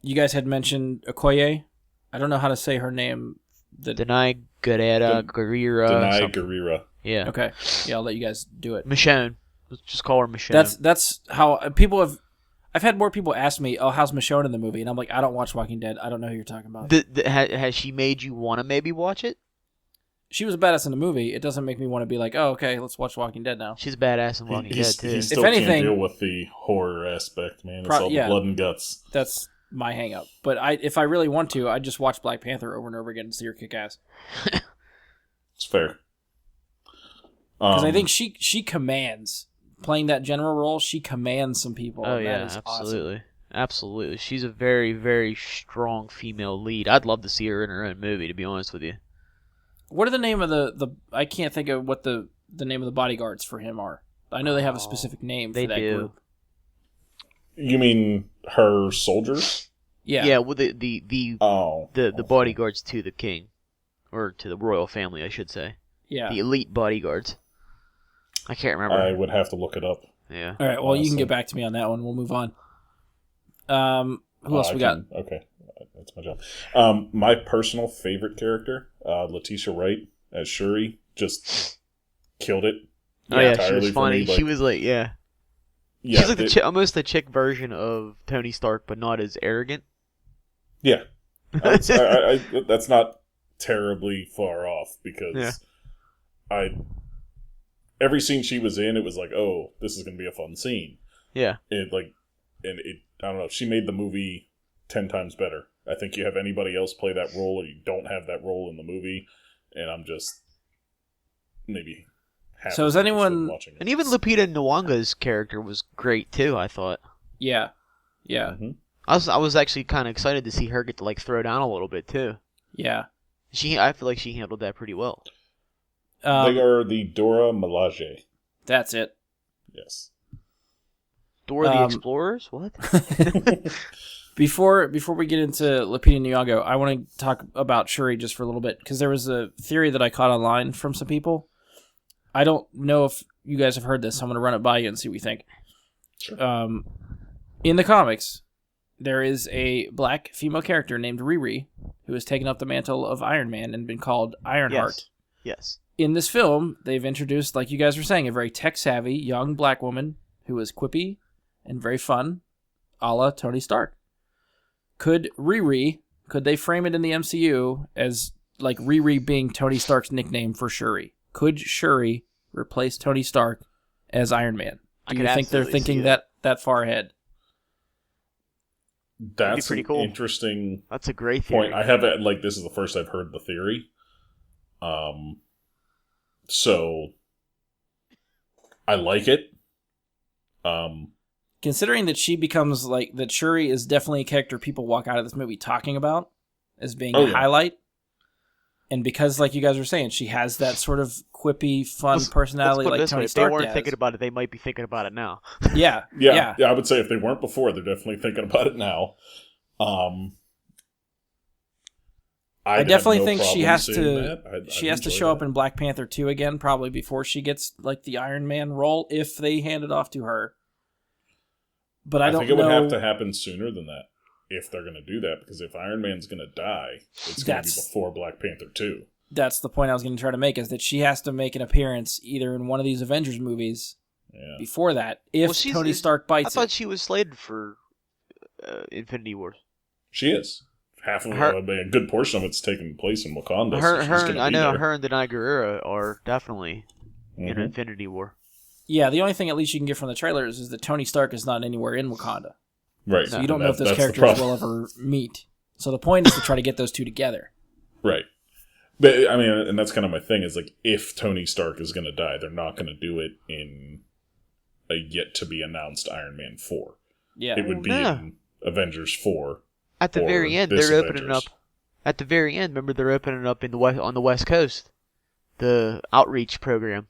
You guys had mentioned Okoye. I don't know how to say her name. Denai Guerrera. Denai Guerrera. Yeah. Okay. Yeah, I'll let you guys do it. Michonne. Let's just call her Michonne. That's how people have. I've had more people ask me, "Oh, how's Michonne in the movie?" And I'm like, "I don't watch Walking Dead. I don't know who you're talking about." Has she made you want to maybe watch it? She was a badass in the movie. It doesn't make me want to be like, "Oh, okay, let's watch Walking Dead now." She's a badass in Walking Dead too. He still if anything, can't deal with the horror aspect, man. It's all the blood and guts. That's my hang-up. But if I really want to, I'd just watch Black Panther over and over again and see her kick ass. It's fair. Because I think she commands, playing that general role, she commands some people. Oh, yeah, absolutely. Awesome. Absolutely. She's a very, very strong female lead. I'd love to see her in her own movie, to be honest with you. What are the name of the I can't think of what the name of the bodyguards for him are. I know they have a specific name for that group. You mean her soldiers? Yeah. Yeah, well, the bodyguards to the king. Or to the royal family, I should say. Yeah. The elite bodyguards. I can't remember. I would have to look it up. Yeah. All right, well, you can get back to me on that one. We'll move on. Who else we got? Okay, that's my job. My personal favorite character, Letitia Wright as Shuri, just killed it. Oh, yeah, she was funny. She was like, yeah. She's like almost the chick version of Tony Stark, but not as arrogant. Yeah. That's not terribly far off because every scene she was in, it was like, oh, this is going to be a fun scene. Yeah. I don't know, she made the movie 10 times better. I think you have anybody else play that role, or you don't have that role in the movie, and I'm just maybe half. So is anyone? Watching it. And even Lupita Nyong'o's character was great too. I thought. Yeah. Mm-hmm. I was actually kind of excited to see her get to like throw down a little bit too. Yeah. I feel like she handled that pretty well. They are the Dora Milaje. That's it. Yes. Dora the Explorers? What? Before we get into Lupita Nyong'o, I want to talk about Shuri just for a little bit, because there was a theory that I caught online from some people. I don't know if you guys have heard this, so I'm going to run it by you and see what you think. Sure. In the comics, there is a black female character named Riri who has taken up the mantle of Iron Man and been called Ironheart. Yes. In this film, they've introduced, like you guys were saying, a very tech-savvy young black woman who is quippy and very fun, a la Tony Stark. Could they frame it in the MCU as like Riri being Tony Stark's nickname for Shuri? Could Shuri replace Tony Stark as Iron Man? Do you think they're thinking that far ahead? That's pretty cool. Interesting. That's a great theory. Point. I haven't this is the first I've heard the theory. So I like it. Considering that she becomes that Shuri is definitely a character people walk out of this movie talking about as being a highlight. And because, like you guys were saying, she has that sort of quippy, fun personality like Tony Stark. If they weren't thinking about it, they might be thinking about it now. Yeah. I would say if they weren't before, they're definitely thinking about it now. I definitely think she has to. She has to show up in Black Panther 2 again, probably before she gets the Iron Man role, if they hand it off to her. But I don't think it would have to happen sooner than that if they're going to do that, because if Iron Man's going to die, it's going to be before Black Panther 2. That's the point I was going to try to make, is that she has to make an appearance either in one of these Avengers movies before that, if Tony Stark bites it. I thought she was slated for Infinity War. She is. Half of a good portion of it's taking place in Wakanda. Her and Denai Guerrera are definitely in Infinity War. Yeah, the only thing at least you can get from the trailers is that Tony Stark is not anywhere in Wakanda. Right. So you don't know if those characters will ever meet. So the point is to try to get those two together. Right. But, I mean, and that's kind of my thing, is if Tony Stark is going to die, they're not going to do it in a yet-to-be-announced Iron Man 4. Yeah. It would be in Avengers 4. At the very end, they're opening up. At the very end, remember, they're opening up on the West Coast, the outreach program.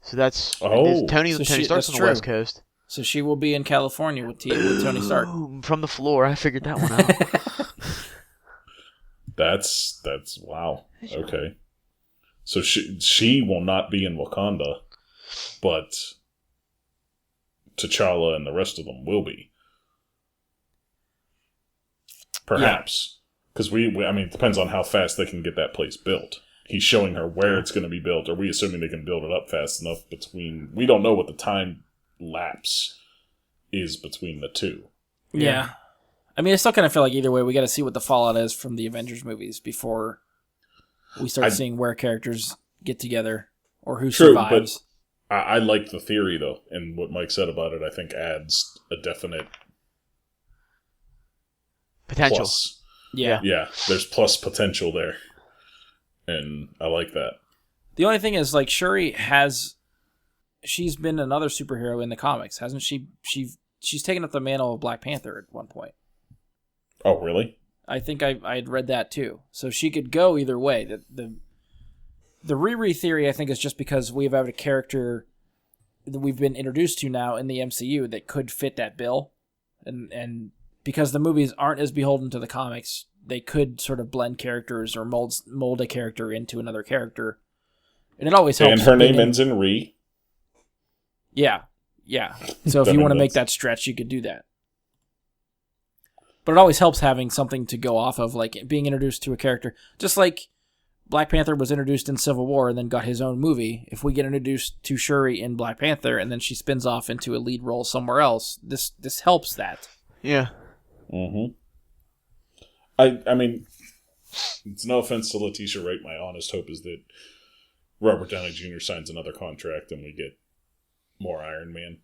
So that's Tony Stark's on the West Coast. So she will be in California with Tony Stark. From the floor, I figured that one out. That's wow. Okay. So she will not be in Wakanda, but T'Challa and the rest of them will be. Perhaps. Because it depends on how fast they can get that place built. He's showing her where it's going to be built. Are we assuming they can build it up fast enough between... We don't know what the time lapse is between the two. Yeah. I still kind of feel like either way, we got to see what the fallout is from the Avengers movies before we start seeing where characters get together or who survives. But I like the theory, though, and what Mike said about it, I think adds a definite... potential. Plus. Yeah. Yeah, there's plus potential there. And I like that. The only thing is, Shuri she's been another superhero in the comics, hasn't she? She's taken up the mantle of Black Panther at one point. Oh, really? I think I had read that too. So she could go either way. The Riri theory, I think, is just because we have a character that we've been introduced to now in the MCU that could fit that bill. And because the movies aren't as beholden to the comics, they could sort of blend characters or mold a character into another character. And it always helps. And her name ends in Re. Yeah. So if you want to make that stretch, you could do that. But it always helps having something to go off of, being introduced to a character. Just like Black Panther was introduced in Civil War and then got his own movie. If we get introduced to Shuri in Black Panther and then she spins off into a lead role somewhere else, this helps that. Yeah. Mm-hmm. I mean, it's no offense to Letitia Wright. My honest hope is that Robert Downey Jr. signs another contract and we get more Iron Man,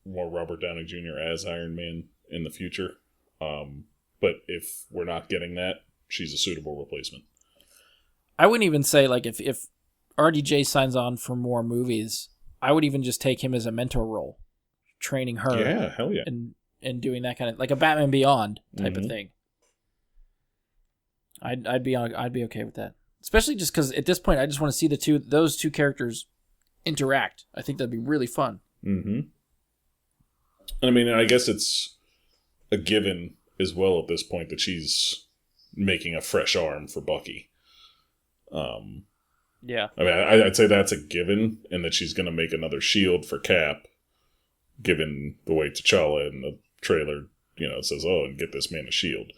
more Robert Downey Jr. as Iron Man in the future. But if we're not getting that, she's a suitable replacement. I wouldn't even say, like, if RDJ signs on for more movies, I would even just take him as a mentor role, training her. Yeah, hell yeah. And doing that kind of, like a Batman Beyond type of thing. I'd be okay with that. Especially just because at this point, I just want to see those two characters interact. I think that'd be really fun. Mm-hmm. I mean, I guess it's a given as well at this point that she's making a fresh arm for Bucky. Yeah. I mean, I'd say that's a given, and that she's going to make another shield for Cap, given the way T'Challa in the trailer, says, "Oh, and get this man a shield."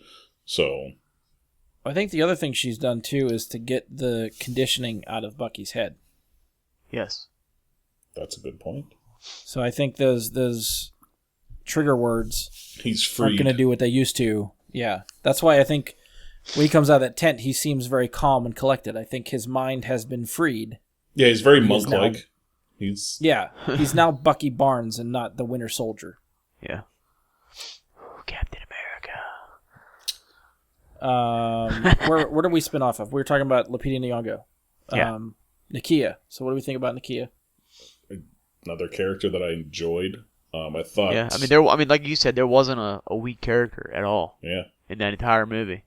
So, I think the other thing she's done too is to get the conditioning out of Bucky's head. Yes. That's a good point. So I think those trigger words He's free. aren't going to do what they used to. Yeah. That's why I think when he comes out of that tent, he seems very calm and collected. I think his mind has been freed. Yeah, he's very monk-like. He's now Bucky Barnes and not the Winter Soldier. Yeah. Captain America. Where do we spin off of? We were talking about Lupita Nyong'o. Yeah. Nakia. So what do we think about Nakia? another character that I enjoyed. I thought... Yeah, I mean, like you said, there wasn't a weak character at all. Yeah. In that entire movie.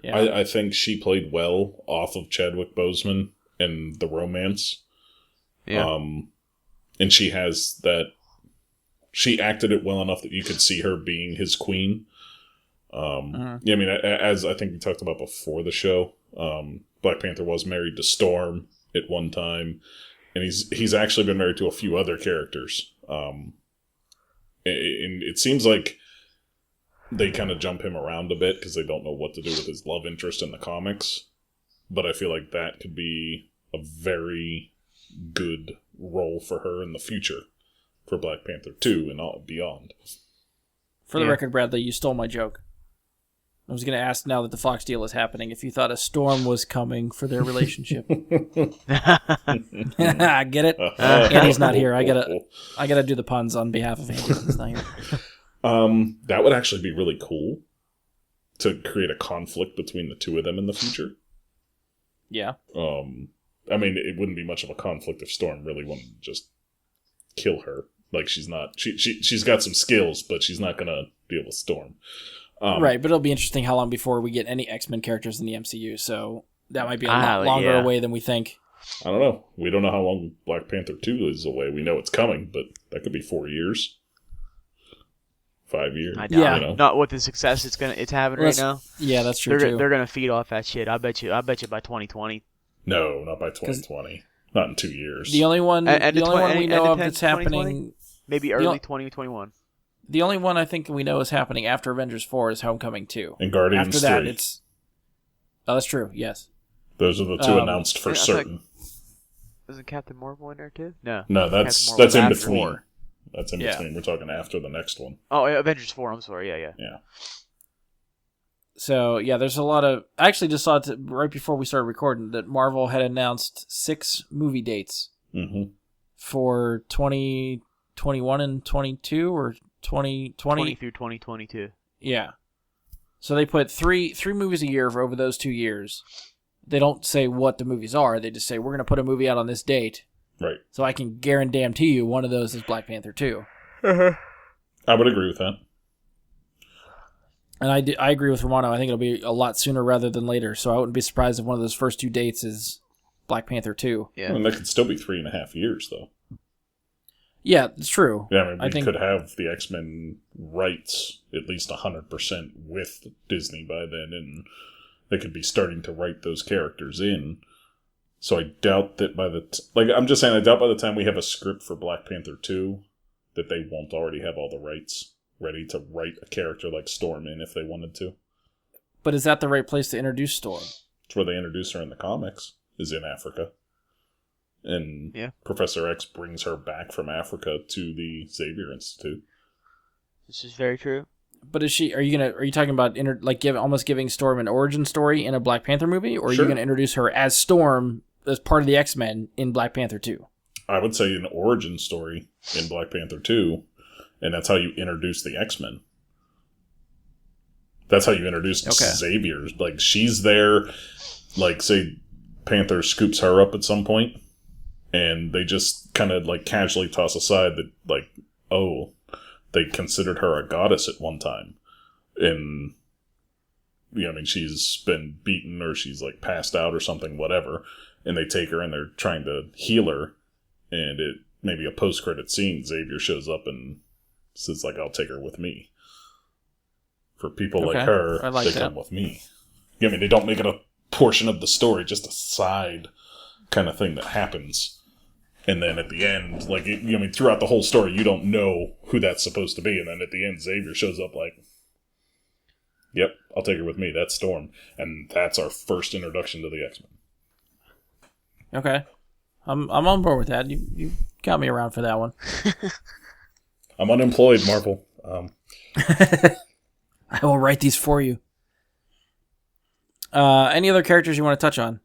Yeah. I think she played well off of Chadwick Boseman and the romance. Yeah. And she has that... She acted it well enough that you could see her being his queen. Yeah, I mean, as I think we talked about before the show, Black Panther was married to Storm at one time, and he's actually been married to a few other characters. And it seems like they kind of jump him around a bit because they don't know what to do with his love interest in the comics. But I feel like that could be a very good role for her in the future for Black Panther 2 and all beyond. For the record, Bradley, you stole my joke. I was going to ask, now that the Fox deal is happening, if you thought a storm was coming for their relationship. I get it. Andy's not here. I gotta do the puns on behalf of Andy. He's not here. That would actually be really cool to create a conflict between the two of them in the future. Yeah. I mean, it wouldn't be much of a conflict if Storm really wanted to just kill her. Like, she's not. She's got some skills, but she's not gonna deal with Storm. Right, but it'll be interesting how long before we get any X-Men characters in the MCU, so that might be a lot longer away than we think. I don't know. We don't know how long Black Panther 2 is away. We know it's coming, but that could be 4 years. 5 years. I doubt not with the success it's having right now. Yeah, that's true too. They're gonna feed off that shit. I bet you by 2020. No, not by 2020. Not in 2 years. The only one, we know of that's happening, maybe early 2021. The only one I think we know is happening after Avengers 4 is Homecoming 2. And Guardians after that, 3. it's... Oh, that's true, yes. Those are the two announced for certain. Isn't Captain Marvel in there too? No, that's in between. That's in between. We're talking after the next one. Oh, Avengers 4, I'm sorry, yeah. So, yeah, there's a lot of... I actually just saw it right before we started recording that Marvel had announced 6 movie dates for 2021 and 22, or 2020 through 2022. Yeah. So they put three movies a year for over those 2 years. They don't say what the movies are. They just say, we're going to put a movie out on this date. Right. So I can guarantee you one of those is Black Panther 2. I would agree with that. And I agree with Romano. I think it'll be a lot sooner rather than later. So I wouldn't be surprised if one of those first 2 dates is Black Panther 2. Yeah. I mean, that could still be 3.5 years, though. Yeah, it's true. Yeah, I mean, we could have the X-Men rights at least 100% with Disney by then, and they could be starting to write those characters in. So I doubt that by the... I'm just saying, I doubt by the time we have a script for Black Panther 2 that they won't already have all the rights ready to write a character like Storm in if they wanted to. But is that the right place to introduce Storm? It's where they introduce her in the comics, is in Africa. And Professor X brings her back from Africa to the Xavier Institute. This is very true. But are you talking about almost giving Storm an origin story in a Black Panther movie, or are you going to introduce her as Storm as part of the X-Men in Black Panther 2? I would say an origin story in Black Panther 2, and that's how you introduce the X-Men. That's how you introduce Xavier. Like, she's there, like, say Panther scoops her up at some point, and they just kind of, like, casually toss aside that, like, oh, they considered her a goddess at one time. And, you know, I mean, she's been beaten or she's, like, passed out or something, whatever. And they take her and they're trying to heal her. And it maybe a post-credit scene, Xavier shows up and says, like, I'll take her with me. For people like her, they come with me. I mean, they don't make it a portion of the story, just a side kind of thing that happens. And then at the end, like, I mean, throughout the whole story, you don't know who that's supposed to be. And then at the end, Xavier shows up like, yep, I'll take her with me. That's Storm. And that's our first introduction to the X-Men. Okay. I'm on board with that. You got me around for that one. I'm unemployed, Marvel. I will write these for you. Any other characters you want to touch on?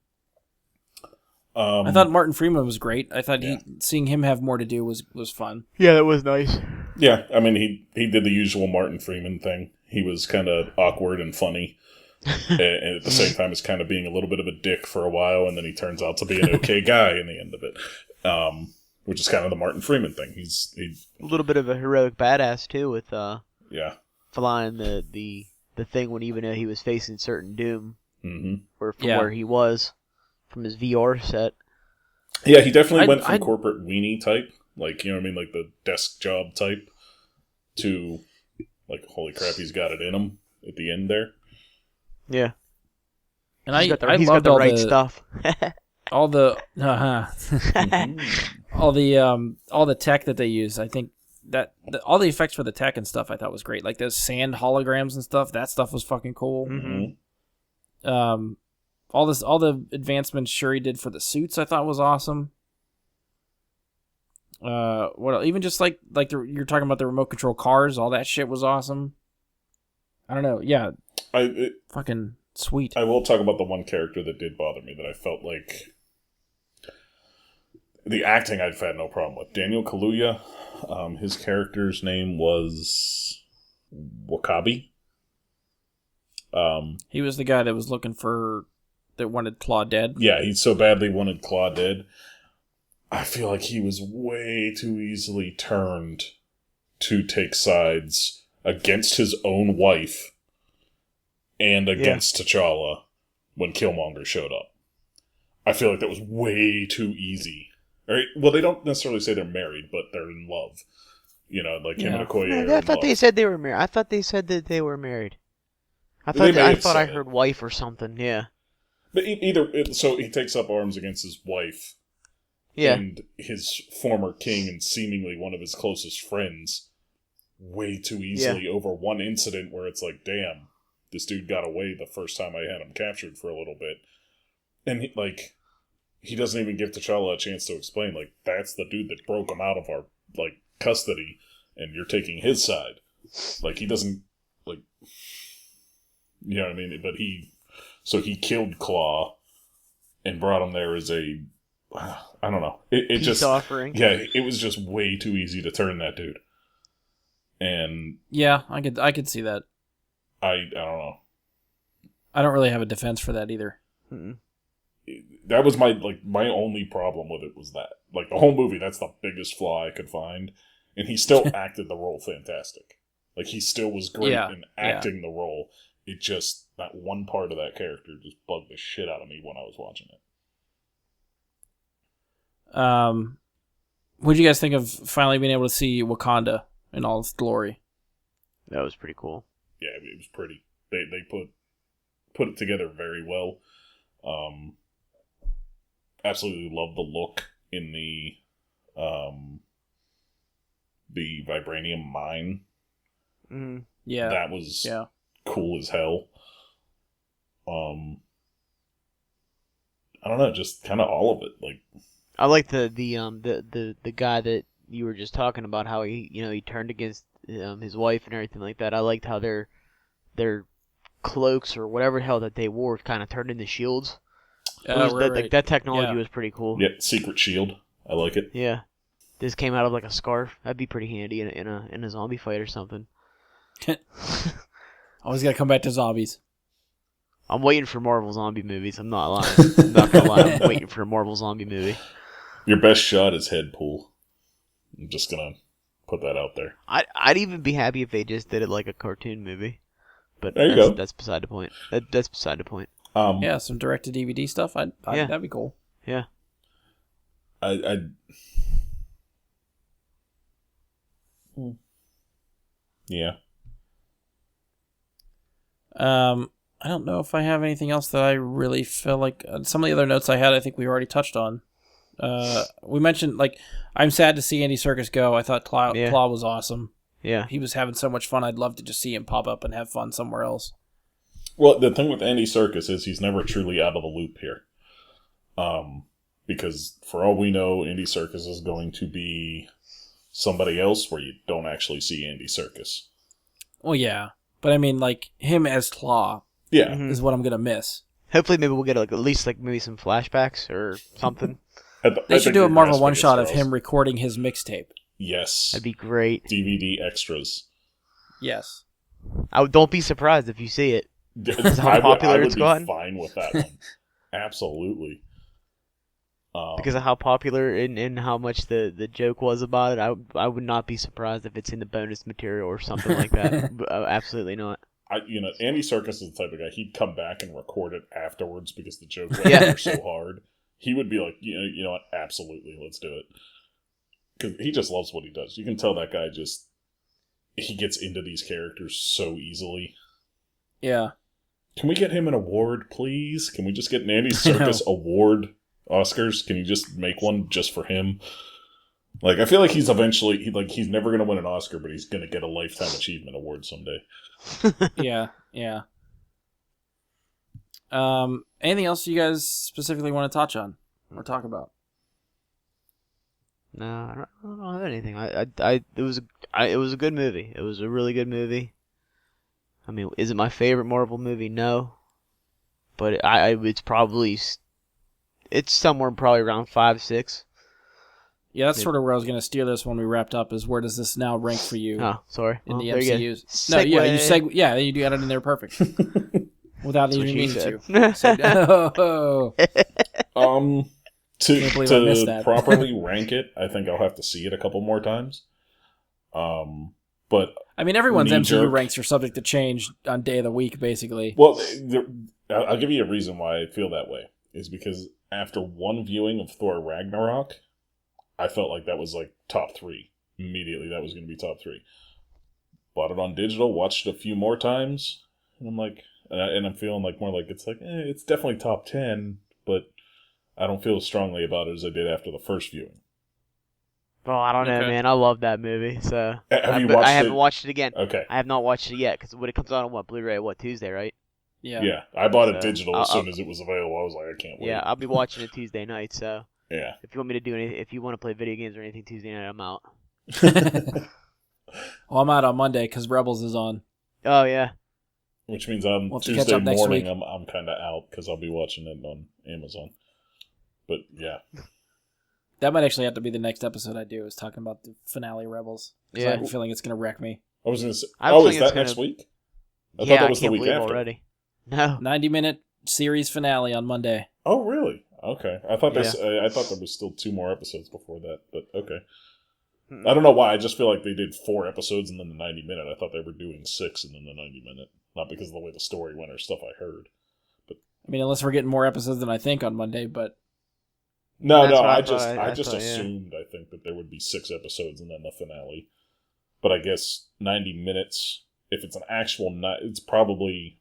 I thought Martin Freeman was great. I thought seeing him have more to do was fun. Yeah, that was nice. Yeah, I mean, he did the usual Martin Freeman thing. He was kind of awkward and funny. And at the same time, is kind of being a little bit of a dick for a while, and then he turns out to be an okay guy in the end of it. Which is kind of the Martin Freeman thing. He's a little bit of a heroic badass, too, with flying the thing when even though he was facing certain doom. Mm-hmm. Or from where he was. From his VR set. Yeah, he definitely went from corporate weenie type, like, you know what I mean, like the desk job type, to, like, holy crap, he's got it in him at the end there. Yeah. And he's got the right stuff. all the all the tech that they use. I think that all the effects for the tech and stuff I thought was great. Like those sand holograms and stuff. That stuff was fucking cool. Mm-hmm. All the advancements Shuri did for the suits, I thought was awesome. What else? Even just like you're talking about the remote control cars, all that shit was awesome. I don't know, yeah, fucking sweet. I will talk about the one character that did bother me that I felt like the acting I've had no problem with. Daniel Kaluuya, his character's name was Wakabi. He was the guy that was looking for. That wanted Claw dead. Yeah, he so badly wanted Claw dead. I feel like he was way too easily turned to take sides against his own wife and against T'Challa when Killmonger showed up. I feel like that was way too easy. Right? Well, they don't necessarily say they're married, but they're in love. You know, like him and Okoye. I thought they said they were married. I thought they said that they were married. I thought I heard wife or something. Yeah. But so he takes up arms against his wife and his former king and seemingly one of his closest friends way too easily over one incident where it's like, damn, this dude got away the first time I had him captured for a little bit. And he doesn't even give T'Challa a chance to explain, like, that's the dude that broke him out of our, like, custody and you're taking his side. Like, he doesn't, like, you know what I mean? But So he killed Claw and brought him there as a, I don't know. It just offering. Yeah, it was just way too easy to turn that dude. And yeah, I could see that. I don't know. I don't really have a defense for that either. Mm-mm. That was my only problem with it was that. Like, the whole movie, that's the biggest flaw I could find. And he still acted the role fantastic. Like, he still was great in acting the role. It just, that one part of that character just bugged the shit out of me when I was watching it. What did you guys think of finally being able to see Wakanda in all its glory? That was pretty cool. Yeah, it was pretty. They put it together very well. Absolutely love the look in the vibranium mine. Mm-hmm. Yeah, that was cool as hell. I don't know, just kind of all of it. Like, I like the guy that you were just talking about, how he turned against his wife and everything like that. I liked how their cloaks or whatever the hell that they wore kind of turned into shields. That technology was pretty cool. Yeah, secret shield. I like it. Yeah, this came out of like a scarf. That'd be pretty handy in a zombie fight or something. Always gotta come back to zombies. I'm waiting for Marvel zombie movies. I'm not lying. I'm not gonna lie. I'm waiting for a Marvel zombie movie. Your best shot is head pull. I'm just gonna put that out there. I'd even be happy if they just did it like a cartoon movie. But there you go. That's beside the point. That's beside the point. Yeah, some direct-to-DVD stuff. Yeah. That'd be cool. Yeah. Yeah. I don't know if I have anything else that I really feel like... some of the other notes I had, I think we already touched on. We mentioned, like, I'm sad to see Andy Serkis go. I thought Claw was awesome. Yeah. He was having so much fun. I'd love to just see him pop up and have fun somewhere else. Well, the thing with Andy Serkis is he's never truly out of the loop here. Because for all we know, Andy Serkis is going to be somebody else where you don't actually see Andy Serkis. Well, yeah. But I mean, like, him as Claw is what I'm going to miss. Hopefully maybe we'll get at least like maybe some flashbacks or something. They should do a Marvel one-shot of him recording his mixtape. Yes. That'd be great. DVD extras. Yes. Don't be surprised if you see it. How popular it's gotten. I would be fine with that one. Absolutely. Because of how popular and how much the joke was about it, I would not be surprised if it's in the bonus material or something like that. Absolutely not. Andy Serkis is the type of guy, he'd come back and record it afterwards because the joke went so hard. He would be like, you know what, absolutely, let's do it. Because he just loves what he does. You can tell that guy he gets into these characters so easily. Yeah. Can we get him an award, please? Can we just get an Andy Serkis award Oscars? Can you just make one just for him? Like, I feel like he's never going to win an Oscar, but he's going to get a Lifetime Achievement Award someday. Yeah. Anything else you guys specifically want to touch on or talk about? No, I don't have anything. It was a good movie. It was a really good movie. I mean, is it my favorite Marvel movie? No, but it's somewhere probably around 5, 6. Yeah, that's sort of where I was going to steer this when we wrapped up. Is where does this now rank for you? Oh, sorry. In the MCU? No, yeah, you got it in there perfect. Without even meaning to. To properly rank it, I think I'll have to see it a couple more times. But I mean, everyone's MCU ranks are subject to change on day of the week, basically. Well, I'll give you a reason why I feel that way. Is because after one viewing of Thor Ragnarok, I felt like that was like top 3. Immediately, that was going to be top 3. Bought it on digital, watched it a few more times, and I'm like, and I'm feeling like more like it's definitely top 10, but I don't feel as strongly about it as I did after the first viewing. Well, I don't know, man. I love that movie, so have you watched it? I haven't watched it again. Okay, I have not watched it yet because when it comes out on Blu-ray, Tuesday, right? Yeah. I bought it digital as soon as it was available. I was like, I can't wait. Yeah, I'll be watching it Tuesday night. So yeah, if you want me to do anything, if you want to play video games or anything Tuesday night, I'm out. Well, I'm out on Monday because Rebels is on. Oh yeah. Which means on Tuesday morning I'm kind of out because I'll be watching it on Amazon. But yeah. That might actually have to be the next episode I do, is talking about the finale Rebels. Yeah. I have a feeling it's going to wreck me. I was going to say, is that next week? I thought that was the week after. Already. No. 90-minute series finale on Monday. Oh, really? Okay. I thought I thought there was still 2 more episodes before that, but okay. I don't know why. I just feel like they did 4 episodes and then the 90-minute. I thought they were doing 6 and then the 90-minute. Not because of the way the story went or stuff I heard. But I mean, unless we're getting more episodes than I think on Monday, but... No, I just assumed, I think, that there would be 6 episodes and then the finale. But I guess 90 minutes, if it's an actual... It's probably,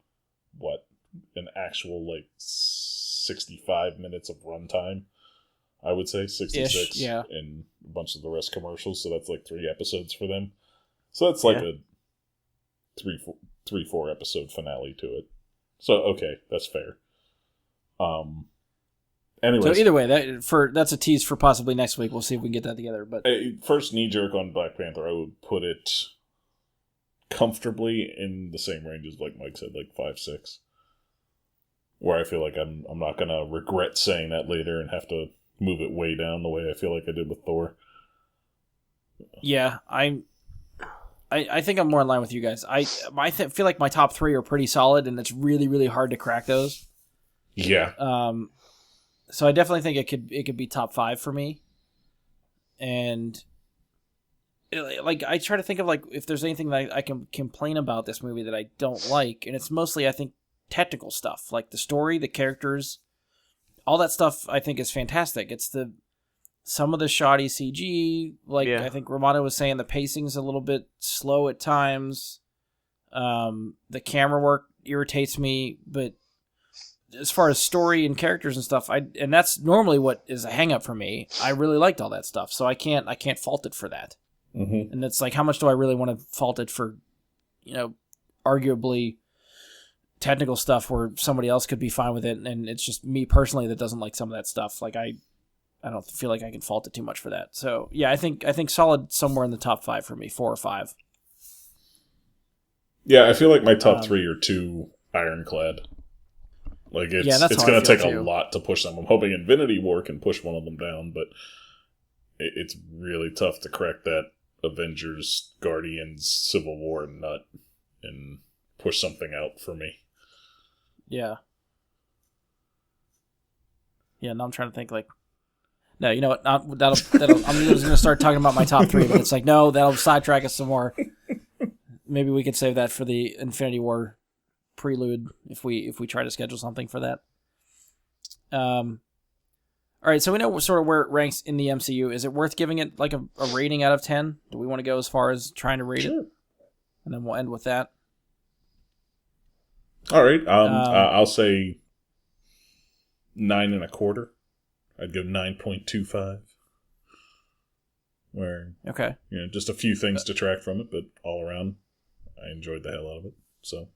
an actual, 65 minutes of runtime. I would say 66, yeah. And a bunch of the rest commercials, so that's 3 episodes for them. So that's a 3-4 episode finale to it. So okay, that's fair. Anyways, so either way, that's a tease for possibly next week. We'll see if we can get that together. But first knee jerk on Black Panther, I would put it comfortably in the same range as, like Mike said, like 5, 6. Where I feel like I'm not going to regret saying that later and have to move it way down the way I feel like I did with Thor. Yeah, I think I'm more in line with you guys. I feel like my top 3 are pretty solid, and it's really, really hard to crack those. Yeah. So I definitely think it could be top 5 for me. And like I try to think of like if there's anything that I can complain about this movie that I don't like, and it's mostly I think technical stuff, like the story, the characters, all that stuff. I think is fantastic. It's some of the shoddy CG, like I think Romano was saying, the pacing's a little bit slow at times. The camera work irritates me, but as far as story and characters and stuff, and that's normally what is a hang up for me. I really liked all that stuff, so I can't fault it for that. Mm-hmm. And it's like, how much do I really want to fault it for, arguably technical stuff where somebody else could be fine with it, and it's just me personally that doesn't like some of that stuff. Like I don't feel like I can fault it too much for that. So yeah, I think solid somewhere in the top 5 for me, 4 or 5. Yeah, I feel like my top 3 are too ironclad. Like it's going to take a lot to push them. I'm hoping Infinity War can push one of them down, but it's really tough to crack that Avengers, Guardians, Civil War nut and push something out for me. Yeah. Yeah, now I'm trying to think like, no, you know what? That'll I'm just going to start talking about my top 3, but it's like, no, that'll sidetrack us some more. Maybe we could save that for the Infinity War prelude if we try to schedule something for that. All right, so we know sort of where it ranks in the MCU. Is it worth giving it like a rating out of 10? Do we want to go as far as trying to rate it? And then we'll end with that. All right. I'll say 9.25. I'd go 9.25. Where just a few things detract from it, but all around, I enjoyed the hell out of it. So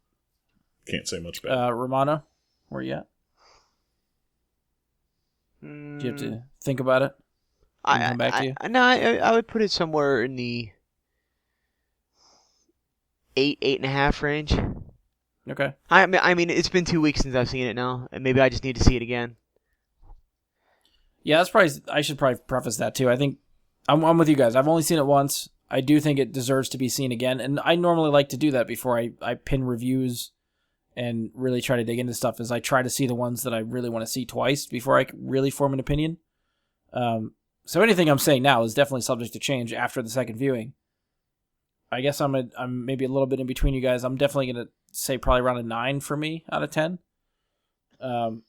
can't say much bad. Romano, where you at? Do you have to think about it? Come back to you? I would put it somewhere in the 8.5 range. Okay. I mean, it's been 2 weeks since I've seen it now, and maybe I just need to see it again. Yeah, that's probably. I should probably preface that too. I think I'm with you guys. I've only seen it once. I do think it deserves to be seen again, and I normally like to do that before I pin reviews and really try to dig into stuff. Is I try to see the ones that I really want to see twice before I really form an opinion. So anything I'm saying now is definitely subject to change after the second viewing. I guess I'm maybe a little bit in between you guys. I'm definitely gonna say probably around a 9 for me out of 10. And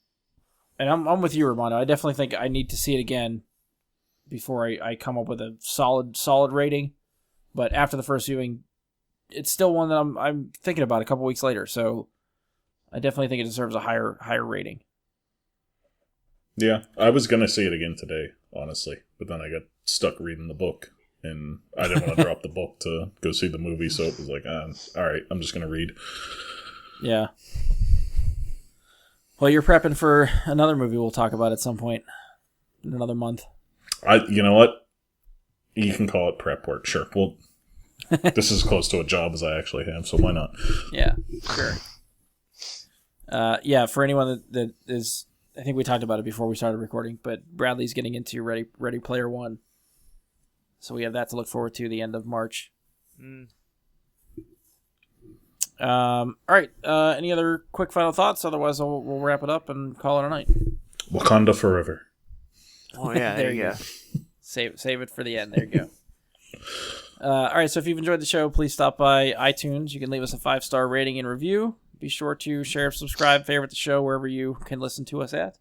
I'm with you, Romano. I definitely think I need to see it again before I come up with a solid rating. But after the first viewing, it's still one that I'm thinking about a couple weeks later. So I definitely think it deserves a higher rating. Yeah, I was gonna see it again today, honestly, but then I got stuck reading the book, and I didn't want to drop the book to go see the movie. So it was like, all right, I'm just gonna read. Yeah. Well, you're prepping for another movie we'll talk about at some point in another month. You know what? You can call it prep work, sure. Well, this is as close to a job as I actually have, so why not? Yeah, sure. Yeah, for anyone that is, I think we talked about it before we started recording, but Bradley's getting into Ready Player One, so we have that to look forward to the end of March. All right. Any other quick final thoughts? Otherwise, we'll wrap it up and call it a night. Wakanda forever. Oh yeah, there you go. Save it for the end. There you go. All right. So if you've enjoyed the show, please stop by iTunes. You can leave us a 5-star rating and review. Be sure to share, subscribe, favorite the show wherever you can listen to us at.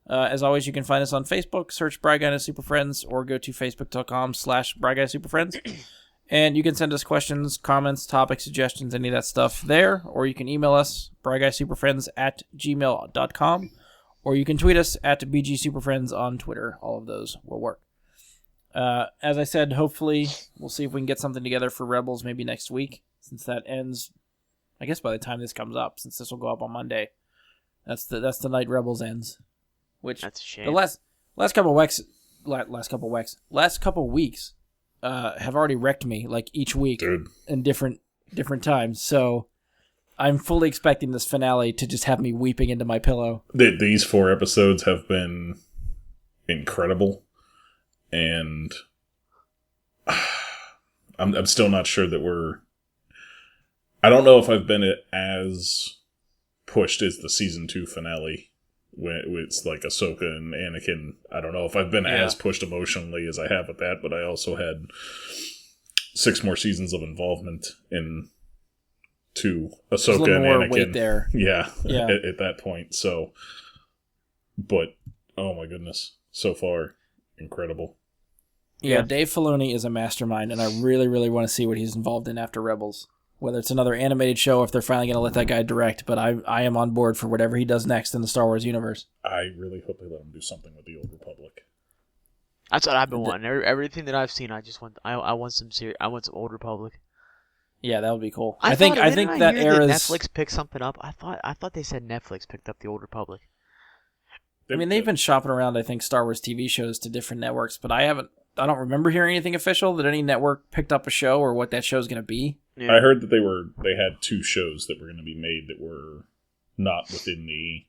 As always, you can find us on Facebook. Search Bry Guy and Super Friends, or go to facebook.com/Bry Guy Super Friends. And you can send us questions, comments, topic suggestions, any of that stuff there. Or you can email us, bryguysuperfriends@gmail.com. Or you can tweet us at BGSuperFriends on Twitter. All of those will work. As I said, hopefully we'll see if we can get something together for Rebels maybe next week, since that ends, I guess, by the time this comes up, since this will go up on Monday. That's the night Rebels ends. Which that's a shame. The last couple weeks have already wrecked me like each week. Dude. In different different times. So I'm fully expecting this finale to just have me weeping into my pillow. These 4 episodes have been incredible, and I'm still not sure that we're... I don't know if I've been as pushed as the season 2 finale, when it's like Ahsoka and Anakin. I don't know if I've been as pushed emotionally as I have with that, but I also had 6 more seasons of involvement in Ahsoka and more Anakin. weight there. Yeah. At that point. So, but oh my goodness, so far incredible. Yeah, Dave Filoni is a mastermind, and I really, really want to see what he's involved in after Rebels. Whether it's another animated show, if they're finally going to let that guy direct, but I am on board for whatever he does next in the Star Wars universe. I really hope they let him do something with the Old Republic. That's what I've been wanting. Everything that I've seen, I want some Old Republic. Yeah, that would be cool. I think that era's... Netflix picked something up. I thought they said Netflix picked up the Old Republic. I mean, they've been shopping around, I think, Star Wars TV shows to different networks, but I don't remember hearing anything official that any network picked up a show or what that show's going to be. Yeah. I heard that they had 2 shows that were going to be made that were not within the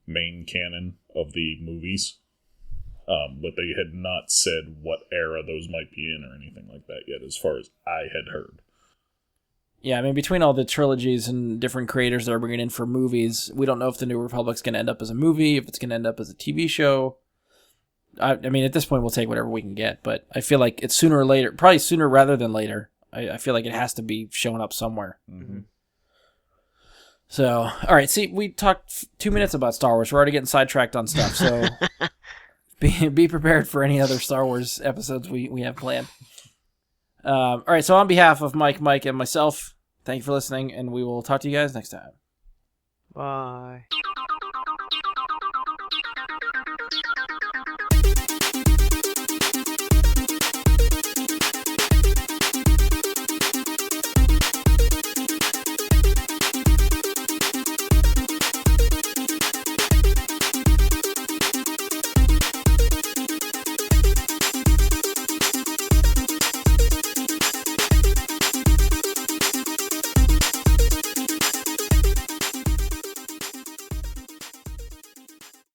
main canon of the movies, but they had not said what era those might be in or anything like that yet, as far as I had heard. Yeah, I mean, between all the trilogies and different creators that are bringing in for movies, we don't know if the New Republic's going to end up as a movie, if it's going to end up as a TV show. I mean, at this point, we'll take whatever we can get, but I feel like it's sooner or later, probably sooner rather than later. I feel like it has to be showing up somewhere. Mm-hmm. So, all right, see, we talked 2 minutes about Star Wars. We're already getting sidetracked on stuff, so be prepared for any other Star Wars episodes we have planned. All right, so on behalf of Mike, and myself, thank you for listening, and we will talk to you guys next time. Bye.